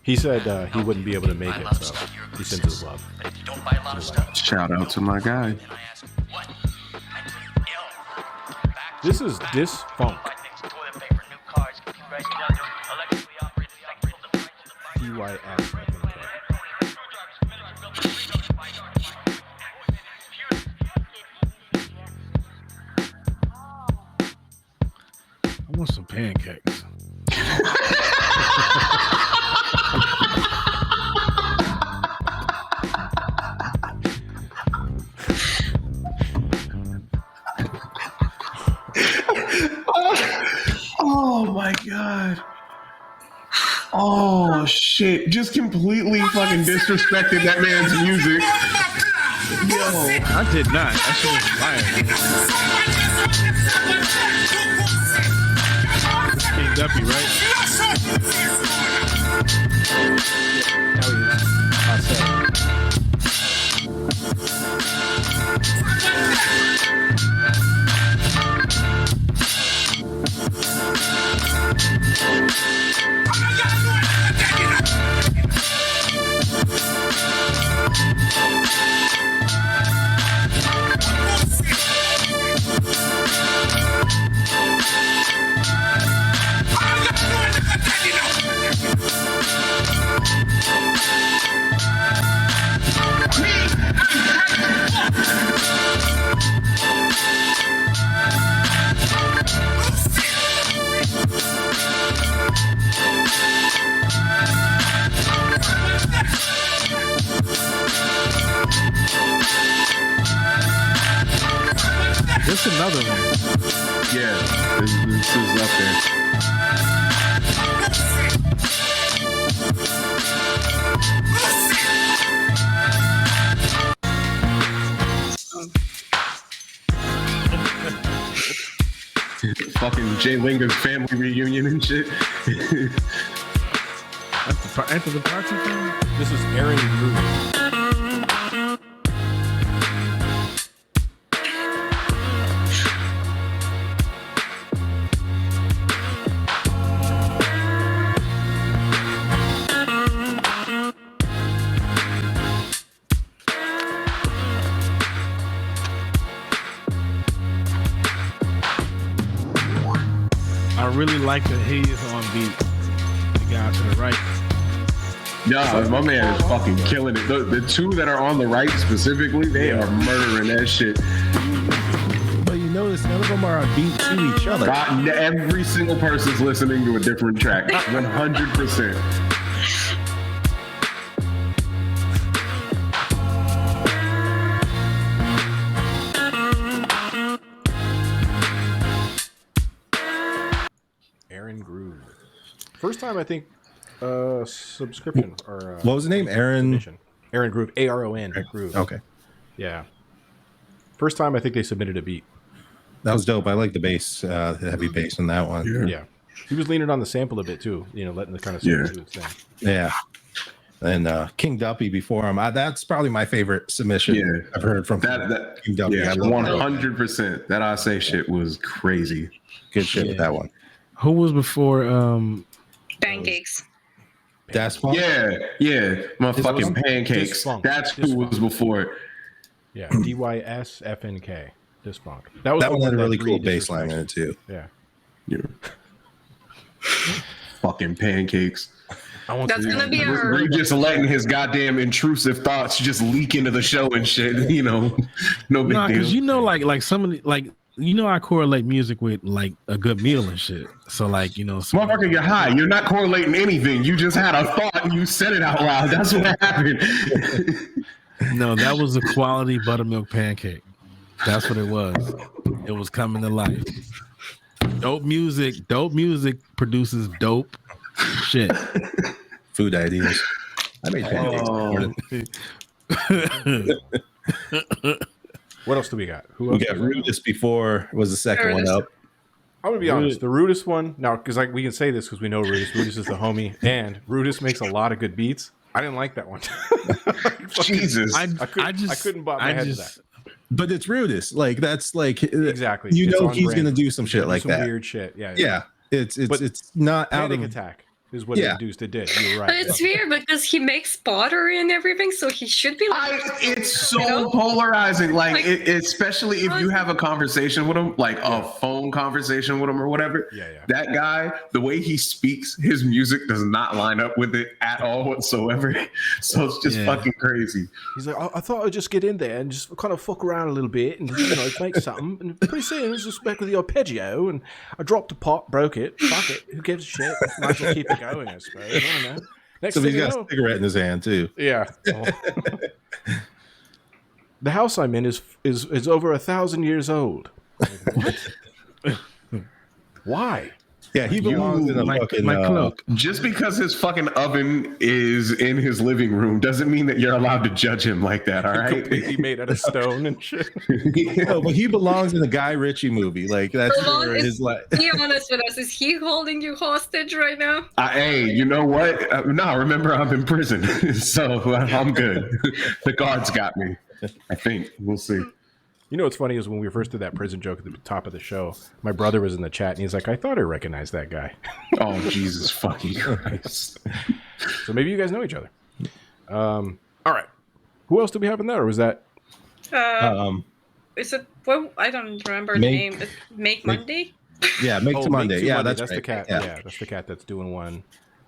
He said he wouldn't be able to make it, so he sends his love. Shout out to my guy. This is Disfunk. DYS, I think. I want some pancakes. Oh my god. Oh shit. Just completely fucking disrespected that man's music. Yo, I did not. That shit was fire. King Duppy, right? Now he's This is another one. Yeah, this is up there. Fucking Jay Linga's family reunion and shit. After the party film? This is Aaron Gruden. I really like that he is on beat. The guy to the right. Yeah, my man is fucking killing it. The two that are on the right specifically, they are murdering that shit. But you notice none of them are on beat to each other. God, every single person's listening to a different track. 100%. Aaron Gruden. First time I think subscription or what was the name? Aaron Groove, Aron Groove. Okay. Yeah. First time I think they submitted a beat. That was dope. I like the bass, the heavy bass on that one. Yeah. He was leaning on the sample a bit too, letting the kind of do its thing. Yeah. And King Duppy before him. That's probably my favorite submission I've heard from that King Duppy. Yeah, 100%. That I Say shit was crazy. Good shit with that one. Who was before Pancakes? That's fun. Yeah. My fucking Pancakes. That's who was before. Yeah, DYSFNK. Disfunk. That one had a really cool bass line in it too. Yeah. Fucking Pancakes. That's gonna be We're just letting his goddamn intrusive thoughts just leak into the show and shit. No big deal. Because like some of the I correlate music with like a good meal and shit. So like motherfucker, you're high. You're not correlating anything. You just had a thought and you said it out loud. That's what happened. No, that was a quality buttermilk pancake. That's what it was. It was coming to life. Dope music produces dope shit. Food ideas. I made pancakes. What else do we got? We got Rudis before was the second one up. I'm gonna be honest. The Rudis one now, because we can say this because we know Rudis. Rudis is the homie, and Rudis makes a lot of good beats. I didn't like that one. Jesus, I couldn't bop my head to that. But it's Rudis. Like that's like exactly. He's gonna do some shit like that. Weird shit. Yeah. Yeah. It's not out of Attack is what it induced. It did. You're right. But it's weird because he makes pottery and everything, so he should be like. It's so polarizing. Like especially if you have a conversation with him, like a phone conversation with him or whatever. Yeah. That guy, the way he speaks, his music does not line up with it at all whatsoever. So it's just fucking crazy. He's like, I thought I'd just get in there and just kind of fuck around a little bit and make something. And pretty soon it was just back with the arpeggio, and I dropped a pot, broke it. Fuck it. Who gives a shit? Might as well keep it going, I suppose. I don't know. Next so he's got a cigarette in his hand too. Yeah. The house I'm in is over 1,000 years old. Like, what? Why? Yeah, he belongs in a fucking cloak. Just because his fucking oven is in his living room doesn't mean that you're allowed to judge him like that. All right, completely made out of stone and shit. No, but he belongs in the Guy Ritchie movie. Like that's where his life. Be honest with us. Is he holding you hostage right now? Hey, you know what? No, remember I'm in prison, so I'm good. The guards got me. I think we'll see. You know what's funny is when we first did that prison joke at the top of the show, my brother was in the chat and he's like, I thought I recognized that guy. Oh, Jesus fucking Christ. So maybe you guys know each other. All right. Who else do we have in there? Or was that? Is it, well, I don't remember the name. Make Monday? Yeah, Make to Monday. Yeah, Monday. that's the right. cat. Yeah. That's the cat that's doing one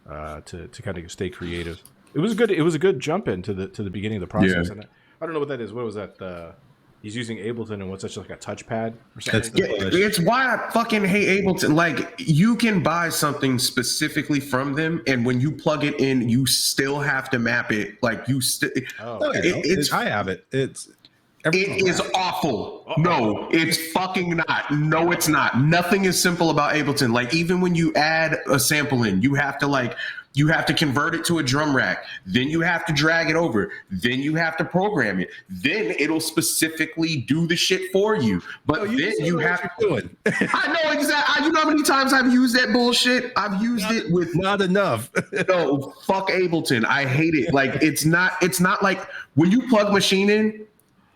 to kind of stay creative. It was a good jump into the beginning of the process. Yeah. And I don't know what that is. What was that? He's using Ableton and what's such like a touchpad or something. It's why I fucking hate Ableton. Like, you can buy something specifically from them, and when you plug it in, you still have to map it. Like you still. I have it. It is awful. No, it's fucking not. No, it's not. Nothing is simple about Ableton. Like, even when you add a sample in, you have to convert it to a drum rack. Then you have to drag it over. Then you have to program it. Then it'll specifically do the shit for you. But then you have to do it. I know exactly. You know how many times I've used that bullshit? I've used it with not enough. No, fuck Ableton. I hate it. Like, it's not like when you plug Machine in,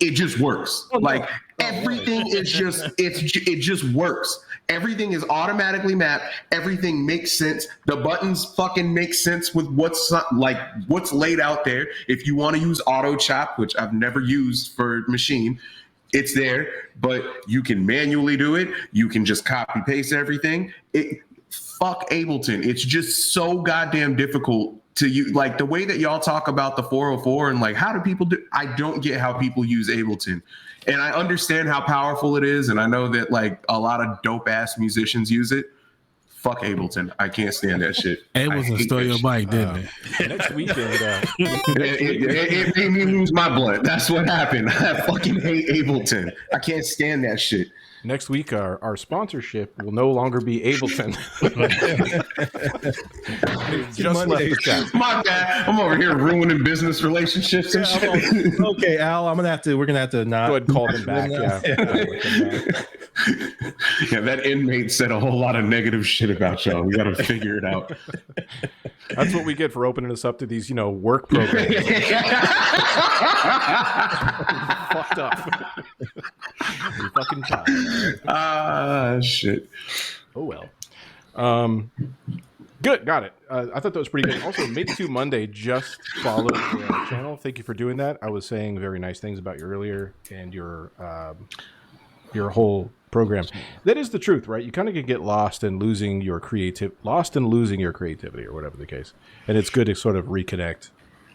it just works. Like, everything is just it just works. Everything is automatically mapped. Everything makes sense. The buttons fucking make sense with what's laid out there. If you want to use auto chop, which I've never used for Machine, it's there, but you can manually do it. You can just copy paste everything. Fuck Ableton. It's just so goddamn difficult to use. Like, the way that y'all talk about the 404 and like, how do people do? I don't get how people use Ableton. And I understand how powerful it is, and I know that like a lot of dope ass musicians use it. Fuck Ableton. I can't stand that shit. Ableton stole your bike, didn't it? Next weekend, it made me lose my blood. That's what happened. I fucking hate Ableton. I can't stand that shit. Next week, our sponsorship will no longer be Ableton. Just left the chat. My bad. I'm over here ruining business relationships and shit. Okay, Al, we're gonna have to not go ahead and call them back. Yeah, that inmate said a whole lot of negative shit about y'all. We got to figure it out. That's what we get for opening us up to these, work programs. Fucked up. We fucking tried. Shit. Oh well. Good, got it. I thought that was pretty good. Also, Make Two Monday just followed the channel. Thank you for doing that. I was saying very nice things about you earlier and your whole program. That is the truth, right? You kind of can get lost in losing your creativity, or whatever the case. And it's good to sort of reconnect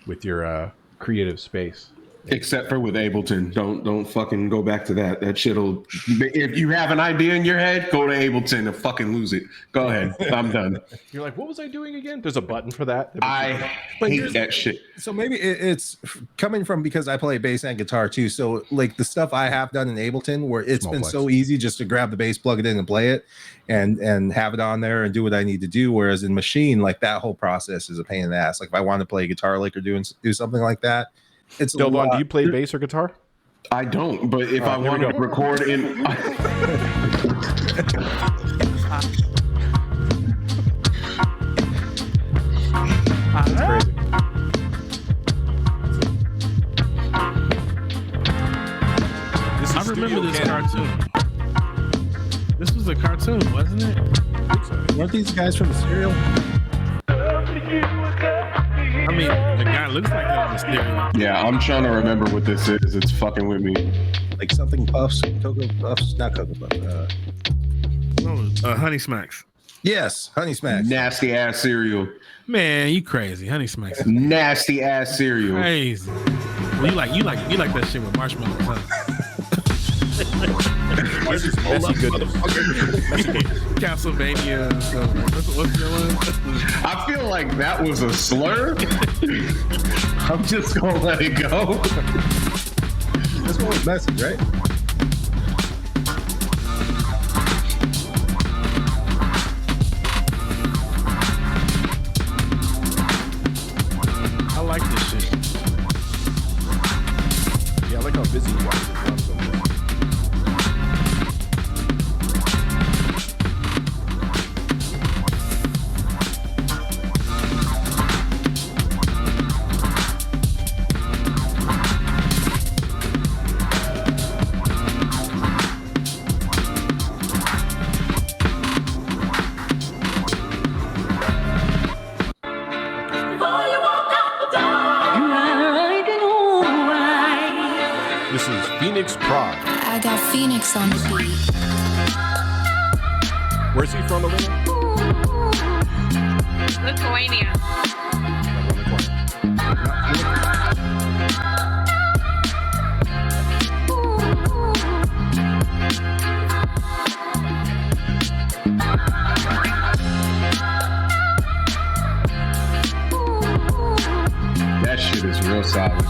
with your creative space. Except for with Ableton. Don't fucking go back to that. That shit'll. If you have an idea in your head, go to Ableton and fucking lose it. Go ahead. I'm done. You're like, what was I doing again? There's a button for that. I hate that shit. So maybe it's coming from, because I play bass and guitar too. So like the stuff I have done in Ableton, where it's been so easy just to grab the bass, plug it in, and play it, and have it on there and do what I need to do. Whereas in Machine, like that whole process is a pain in the ass. Like if I want to play guitar lick or do something like that. It's Delvon, do you play bass or guitar? I don't, but if I want to record in... That's crazy. I remember this cartoon. This was a cartoon, wasn't it? I think so. Weren't these guys from the Serial? I mean, the guy looks like that on the stereo. Yeah, I'm trying to remember what this is. It's fucking with me. Like something Puffs, Cocoa Puffs, not Cocoa Puffs. Honey Smacks. Yes, Honey Smacks. Nasty ass cereal. Man, you crazy. Honey Smacks. Nasty ass cereal. Crazy. Well, you like that shit with marshmallows, huh? This is messy goodness. Castlevania. What's the other one? I feel like that was a slur. I'm just gonna let it go. This one was messy, right? I like this shit. Yeah, I like how busy you are. I got Phoenix on the beat. Where's he from, Olivia? Lithuania. That shit is real solid.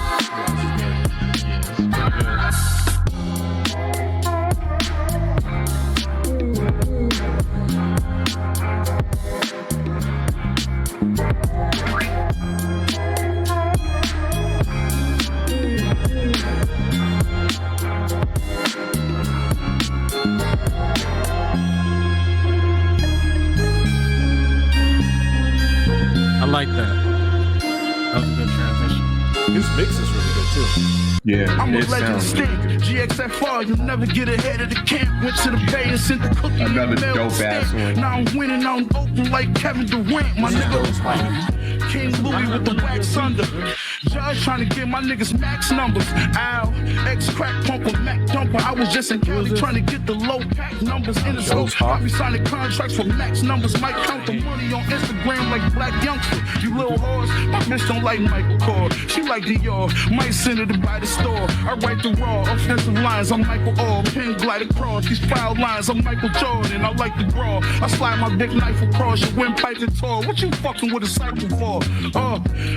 I like that. That was a good transition. His mix is really good too. Yeah, I'm a it legend sounds stick. really good. GXFR, you'll never get ahead of the camp. Went to the bay and sent the cookie. Another in the mail dope ass stick. one. Now I'm winning, now I'm open like Kevin Durant. My nigga, King Louis with the wax under. Judge trying to get my niggas max numbers. Ow, ex-crack pumper, Mac dumper. I was just in Cali trying to get the low pack numbers in the scope. I be signing contracts for max numbers. Might count the money on Instagram like Black Youngster. You little whores, my bitch don't like Michael Kors. She like Dior, might send her to buy the store. I write the raw, offensive lines, I'm Michael Orr. Pin glide across, these foul lines, I'm Michael Jordan. I like the brawl, I slide my big knife across your windpipe and tall. What you fucking with a cycle for?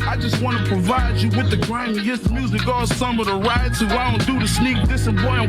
I just wanna provide you with the grimiest music all summer to ride to. I don't do the sneak this and boy, I'm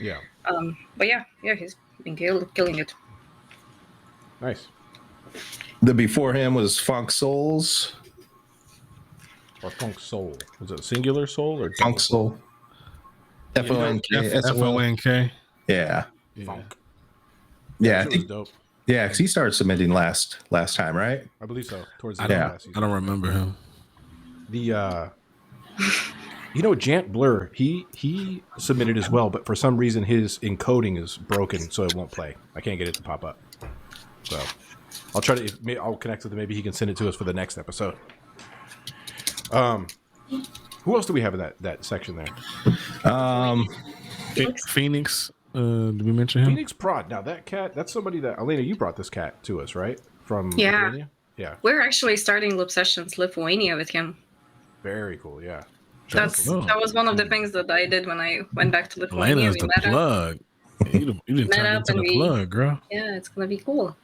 Yeah. But yeah, he's been killing it. Nice. The before him was Funk Souls. Or Funk Soul. Was it singular soul or Funk Soul? F-O-N-K. F-O-N-K. Yeah. Funk. Yeah, I That was think, dope. yeah, because he started submitting last time, right? I believe so. Towards the I end of don't, last season. I don't remember him. The Jant Blur, he submitted as well, but for some reason his encoding is broken, so it won't play. I can't get it to pop up. So I'll try to. I'll connect with him. Maybe he can send it to us for the next episode. Who else do we have in that section there? Phoenix. Did we mention him? Phoenix Prod. Now that cat, that's somebody that Elena, you brought this cat to us, right? From Lithuania? Yeah. We're actually starting Loop Sessions Lithuania with him. Very cool, yeah. That was one of the things that I did when I went back to Lithuania. Elena's the plug. You didn't turn into the plug, girl. Yeah, it's gonna be cool.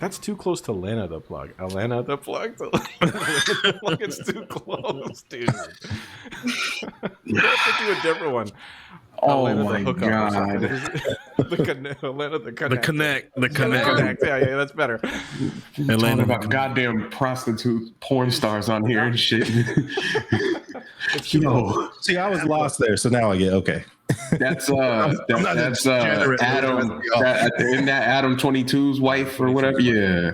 That's too close to Lena the plug. Elena the plug. It's too close, dude. You have to do a different one. Oh Elena my god. The connect. Yeah, that's better. Talking about goddamn prostitute porn stars on here and shit. Yo. See, I was lost there, so now I get okay. That's Adam. Isn't that Adam 22's wife or whatever? Yeah.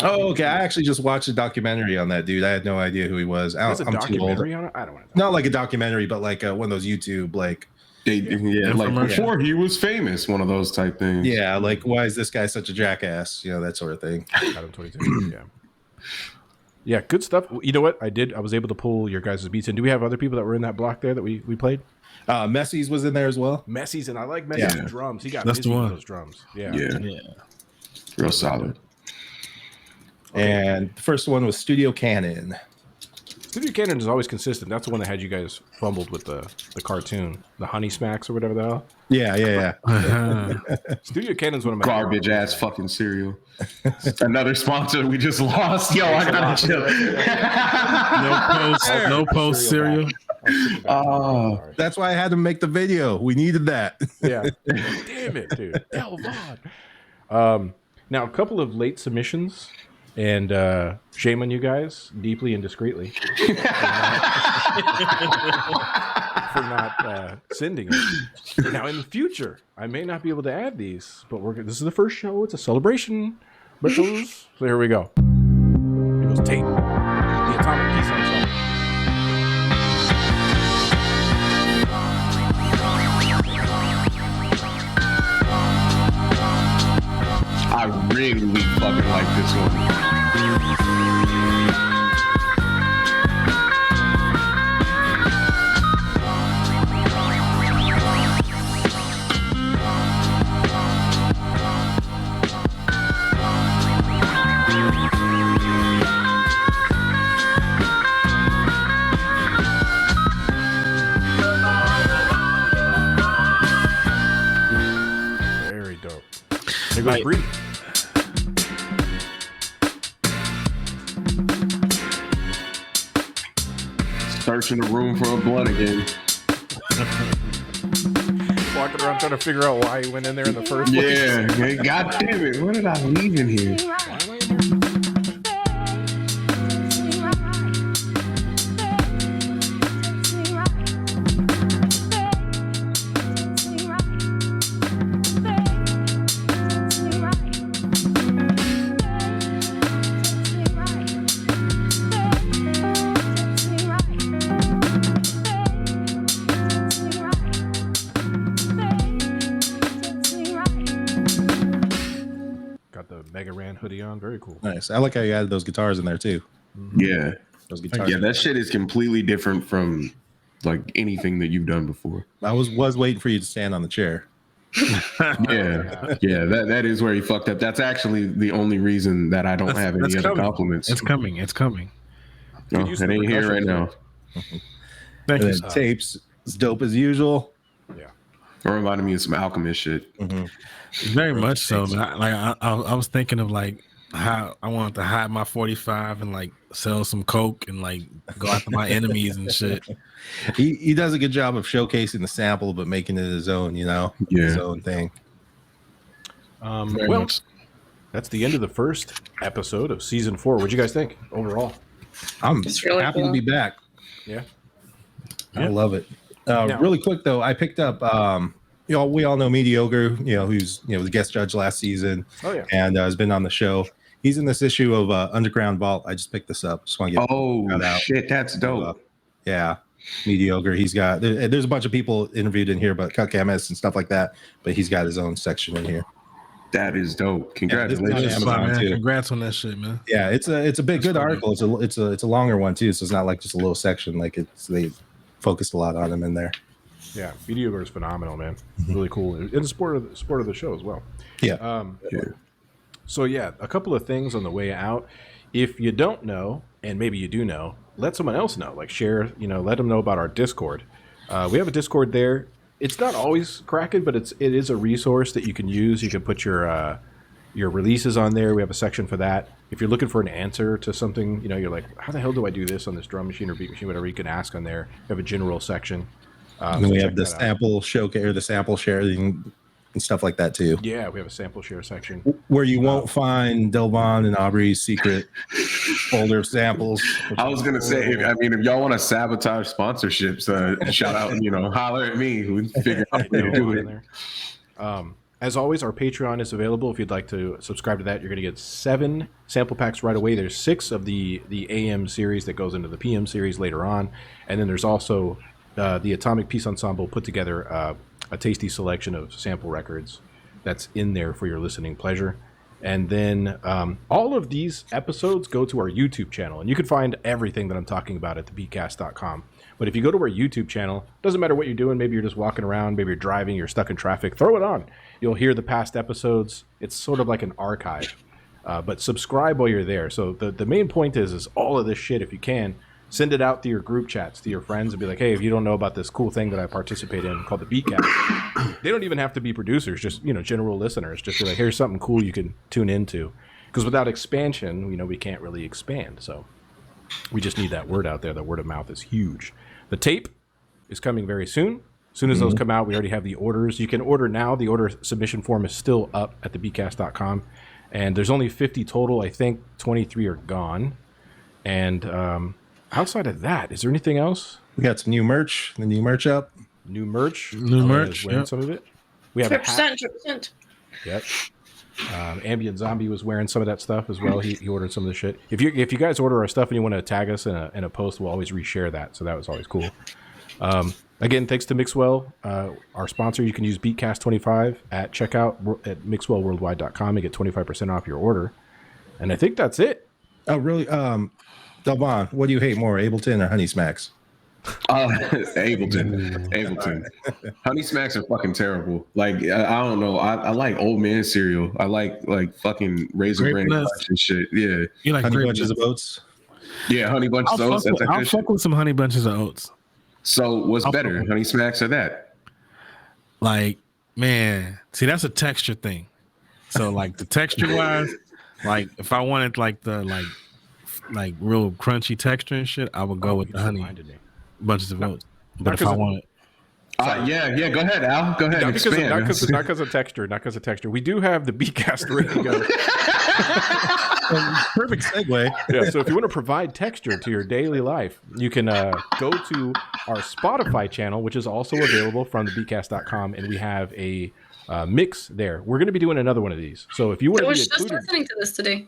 Oh, okay. I actually just watched a documentary on that dude. I had no idea who he was. I'm too old. On it? I don't want to. Not like a documentary, but like one of those YouTube like. Like before he was famous, one of those type things. Yeah, like why is this guy such a jackass? You know, that sort of thing. Adam 22. Yeah. Yeah, good stuff. You know what? I was able to pull your guys' beats in. Do we have other people that were in that block there that we played? Messi's was in there as well. Messi's, and I like Messi's drums. He got busy with those drums. Yeah. Real solid. Okay. And the first one was Studio Cannon. Studio Cannon is always consistent. That's the one that had you guys fumbled with the cartoon, the Honey Smacks or whatever the hell. Yeah. Studio Cannon's one of my garbage ass fucking cereal. Another sponsor we just lost. Yo, I gotta chill. No post cereal. Oh, that's why I had to make the video. We needed that. Yeah. Damn it, dude. Delve on. Now, a couple of late submissions, and shame on you guys, deeply and discreetly, for not sending it. Now, in the future, I may not be able to add these, but this is the first show. It's a celebration. But so here we go. Here goes Tate, the Atomic Peace Ensemble. I really fucking like this one. Very dope. Here goes Bree. Searching the room for a blunt again. Walking around trying to figure out why he went in there in the first place. Yeah, god damn it. What did I leave in here? Hoodie on, very cool. Nice. I like how you added those guitars in there too. Yeah, those guitars. Yeah, that shit is completely different from like anything that you've done before. I was waiting for you to stand on the chair. yeah. That is where he fucked up. That's actually the only reason that I don't have any other compliments. It's coming. No, it ain't here right now. Thank you. Tapes is dope as usual. Yeah. It reminded me of some Alchemist shit. Very much so. I was thinking of like I wanted to hide my 45 and like sell some coke and like go after my enemies and shit. He does a good job of showcasing the sample, but making it his own, his own thing. Well, that's the end of the first episode of season 4. What'd you guys think overall? I'm really happy to be back. Yeah. I love it. Really quick though, I picked up we all know Mediocre, who's the guest judge last season. Oh yeah. And has been on the show. He's in this issue of Underground Vault. I just picked this up. Just want to get out. Shit, that's dope. Yeah. Mediocre. He's got there's a bunch of people interviewed in here, but Cut chemists and stuff like that. But he's got his own section in here. That is dope. Congratulations. Congrats on that shit, man. Yeah, it's a big good article. It's a longer one too, so it's not like just a little section. Like they focused a lot on him in there. Yeah, Mediocre is phenomenal, man. Really cool. In the sport of the show as well. Yeah. So yeah, a couple of things on the way out. If you don't know, and maybe you do know, let someone else know. Like share, let them know about our Discord. We have a Discord there. It's not always cracking, but it is a resource that you can use. You can put your releases on there. We have a section for that. If you're looking for an answer to something, you're like, how the hell do I do this on this drum machine or beat machine, whatever, you can ask on there. We have a general section. And we have the sample showcase or the sample sharing and stuff like that too. Yeah, we have a sample share section where you won't find Delvon and Aubrey's secret folder of samples. I was gonna say, if y'all want to sabotage sponsorships, shout out, holler at me. We figure out how to do it. As always, our Patreon is available. If you'd like to subscribe to that, you're going to get 7 sample packs right away. There's 6 of the AM series that goes into the PM series later on, and then there's also the Atomic Peace Ensemble put together a tasty selection of sample records that's in there for your listening pleasure. And then all of these episodes go to our YouTube channel, and you can find everything that I'm talking about at thebeatcast.com. But if you go to our YouTube channel, doesn't matter what you're doing, maybe you're just walking around, maybe you're driving, you're stuck in traffic, throw it on. You'll hear the past episodes. It's sort of like an archive. But subscribe while you're there. So the main point is all of this shit, if you can, send it out to your group chats, to your friends, and be like, hey, if you don't know about this cool thing that I participate in called the Beatcast, they don't even have to be producers, just, general listeners. Just be like, here's something cool you can tune into. Because without expansion, we can't really expand. So we just need that word out there. The word of mouth is huge. The tape is coming very soon. As soon as those come out, we already have the orders. You can order now. The order submission form is still up at thebeatcast.com. And there's only 50 total. I think 23 are gone. And outside of that, is there anything else? We got some new merch. The new merch up. New merch. Wearing some of it. We have 10%. Yep. Ambient Zombie was wearing some of that stuff as well. He ordered some of the shit. If you guys order our stuff and you want to tag us in a post, we'll always reshare that. So that was always cool. Again, thanks to Mixwell, our sponsor. You can use Beatcast25 at checkout at mixwellworldwide.com and get 25% off your order. And I think that's it. Oh, really? Delvon, what do you hate more, Ableton or Honey Smacks? Ableton. Honey Smacks are fucking terrible. Like I don't know. I like old man cereal. I like fucking Raisin Bran Crunch and shit. Yeah. You like Honey Bunches of Oats? Yeah, Honey Bunches of Oats. I'll fuck with some Honey Bunches of Oats. So what's better, Honey Smacks or that? Like, man, see, that's a texture thing. So like the texture wise, like if I wanted like the like real crunchy texture and shit, I would go with the Honey Bunches of Oats. But if I wanted, yeah, go ahead, Al. Go ahead. Not because of texture. We do have the Beatcast Radio. Perfect segue. Yeah. So if you want to provide texture to your daily life, you can go to our Spotify channel, which is also available from thebeatcast.com, and we have a mix there. We're going to be doing another one of these. So if you want to be just listening to this today.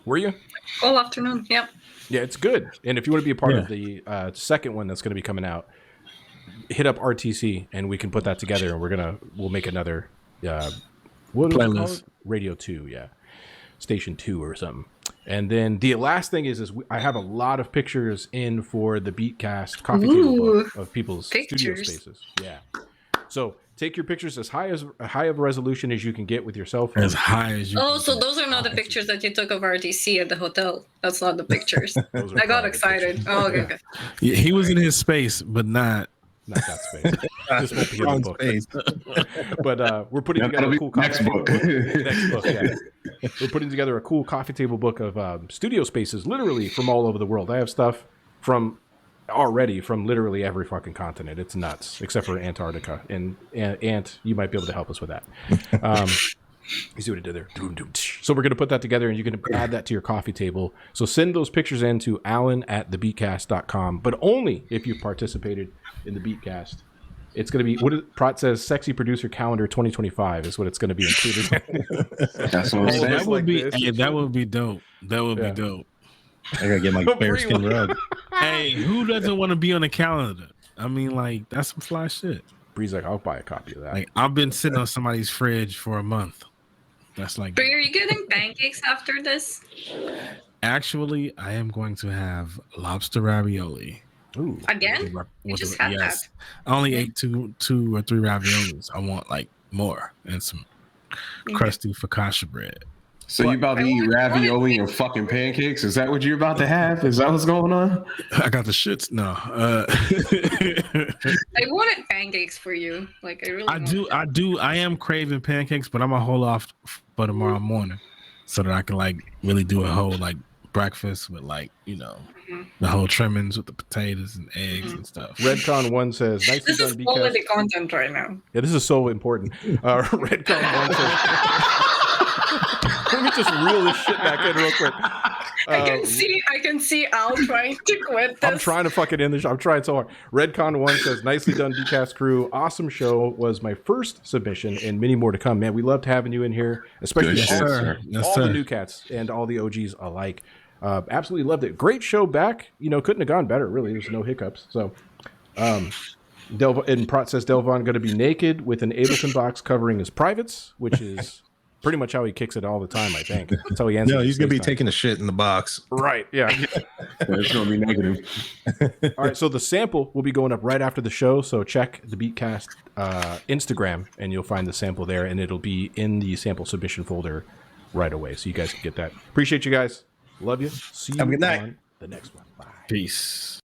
Were you? All afternoon. Yep. Yeah, it's good. And if you want to be a part of the second one that's going to be coming out, hit up RTC and we can put that together, and we'll make another playlist. Radio 2, yeah. Station 2 or something. And then the last thing is I have a lot of pictures in for the Beatcast coffee table book of people's studio spaces. Yeah. So take your pictures as high of a resolution as you can get with your cell phone. As high as you can so those are not the pictures that you took of RTC at the hotel. That's not the pictures. I got excited. Oh, okay. Yeah, he was in his space, but not not that space. This won't be in the book. But we're putting together a cool next book. Next book, yeah. We're putting together a cool coffee table book of studio spaces, literally from all over the world. I have stuff from literally every fucking continent. It's nuts, except for Antarctica. And Ant, you might be able to help us with that. You see what it did there? So we're going to put that together, and you can add that to your coffee table. So send those pictures in to alan@thebeatcast.com, but only if you participated in the Beatcast. It's going to be, Prat says, Sexy Producer Calendar 2025 is what it's going to be included in. That's what I'm saying. That would be dope. That would be dope. I got to get my bearskin rug. Hey, who doesn't want to be on the calendar? I mean, like, that's some fly shit. Bree's like, I'll buy a copy of that. Like, I've been sitting on somebody's fridge for a month. That's like. But are you getting pancakes after this? Actually, I am going to have lobster ravioli. Ooh. Again? You just had that. I only ate two or three raviolis. I want like more and some crusty focaccia bread. So you about to eat ravioli and fucking pancakes? Is that what you're about to have? Is that what's going on? I got the shits. No. I wanted pancakes for you. Like I do. I am craving pancakes, but I'm gonna hold off for tomorrow morning so that I can like really do a whole like breakfast with like, you know, the whole trimmings with the potatoes and eggs and stuff. Redcon1 says, nicely this is done, quality content right now. Yeah, this is so important. Redcon1 says, let me just reel this shit back in real quick. I can see Al trying to quit this. I'm trying to fucking end the show. I'm trying so hard. Redcon1 says, nicely done, Beatcast crew. Awesome show. Was my first submission and many more to come. Man, we loved having you in here, especially all the new cats and all the OGs alike. Absolutely loved it. Great show back. You know, couldn't have gone better, really. There's no hiccups. So, and Prat says Delvon going to be naked with an Ableton box covering his privates, which is pretty much how he kicks it all the time, I think. That's how he answers. No, he's going to be taking a shit in the box. Right, yeah. It's going to be negative. All right, so the sample will be going up right after the show, so check the Beatcast Instagram, and you'll find the sample there, and it'll be in the sample submission folder right away, so you guys can get that. Appreciate you guys. Love you. See you on the next one. Bye. Peace.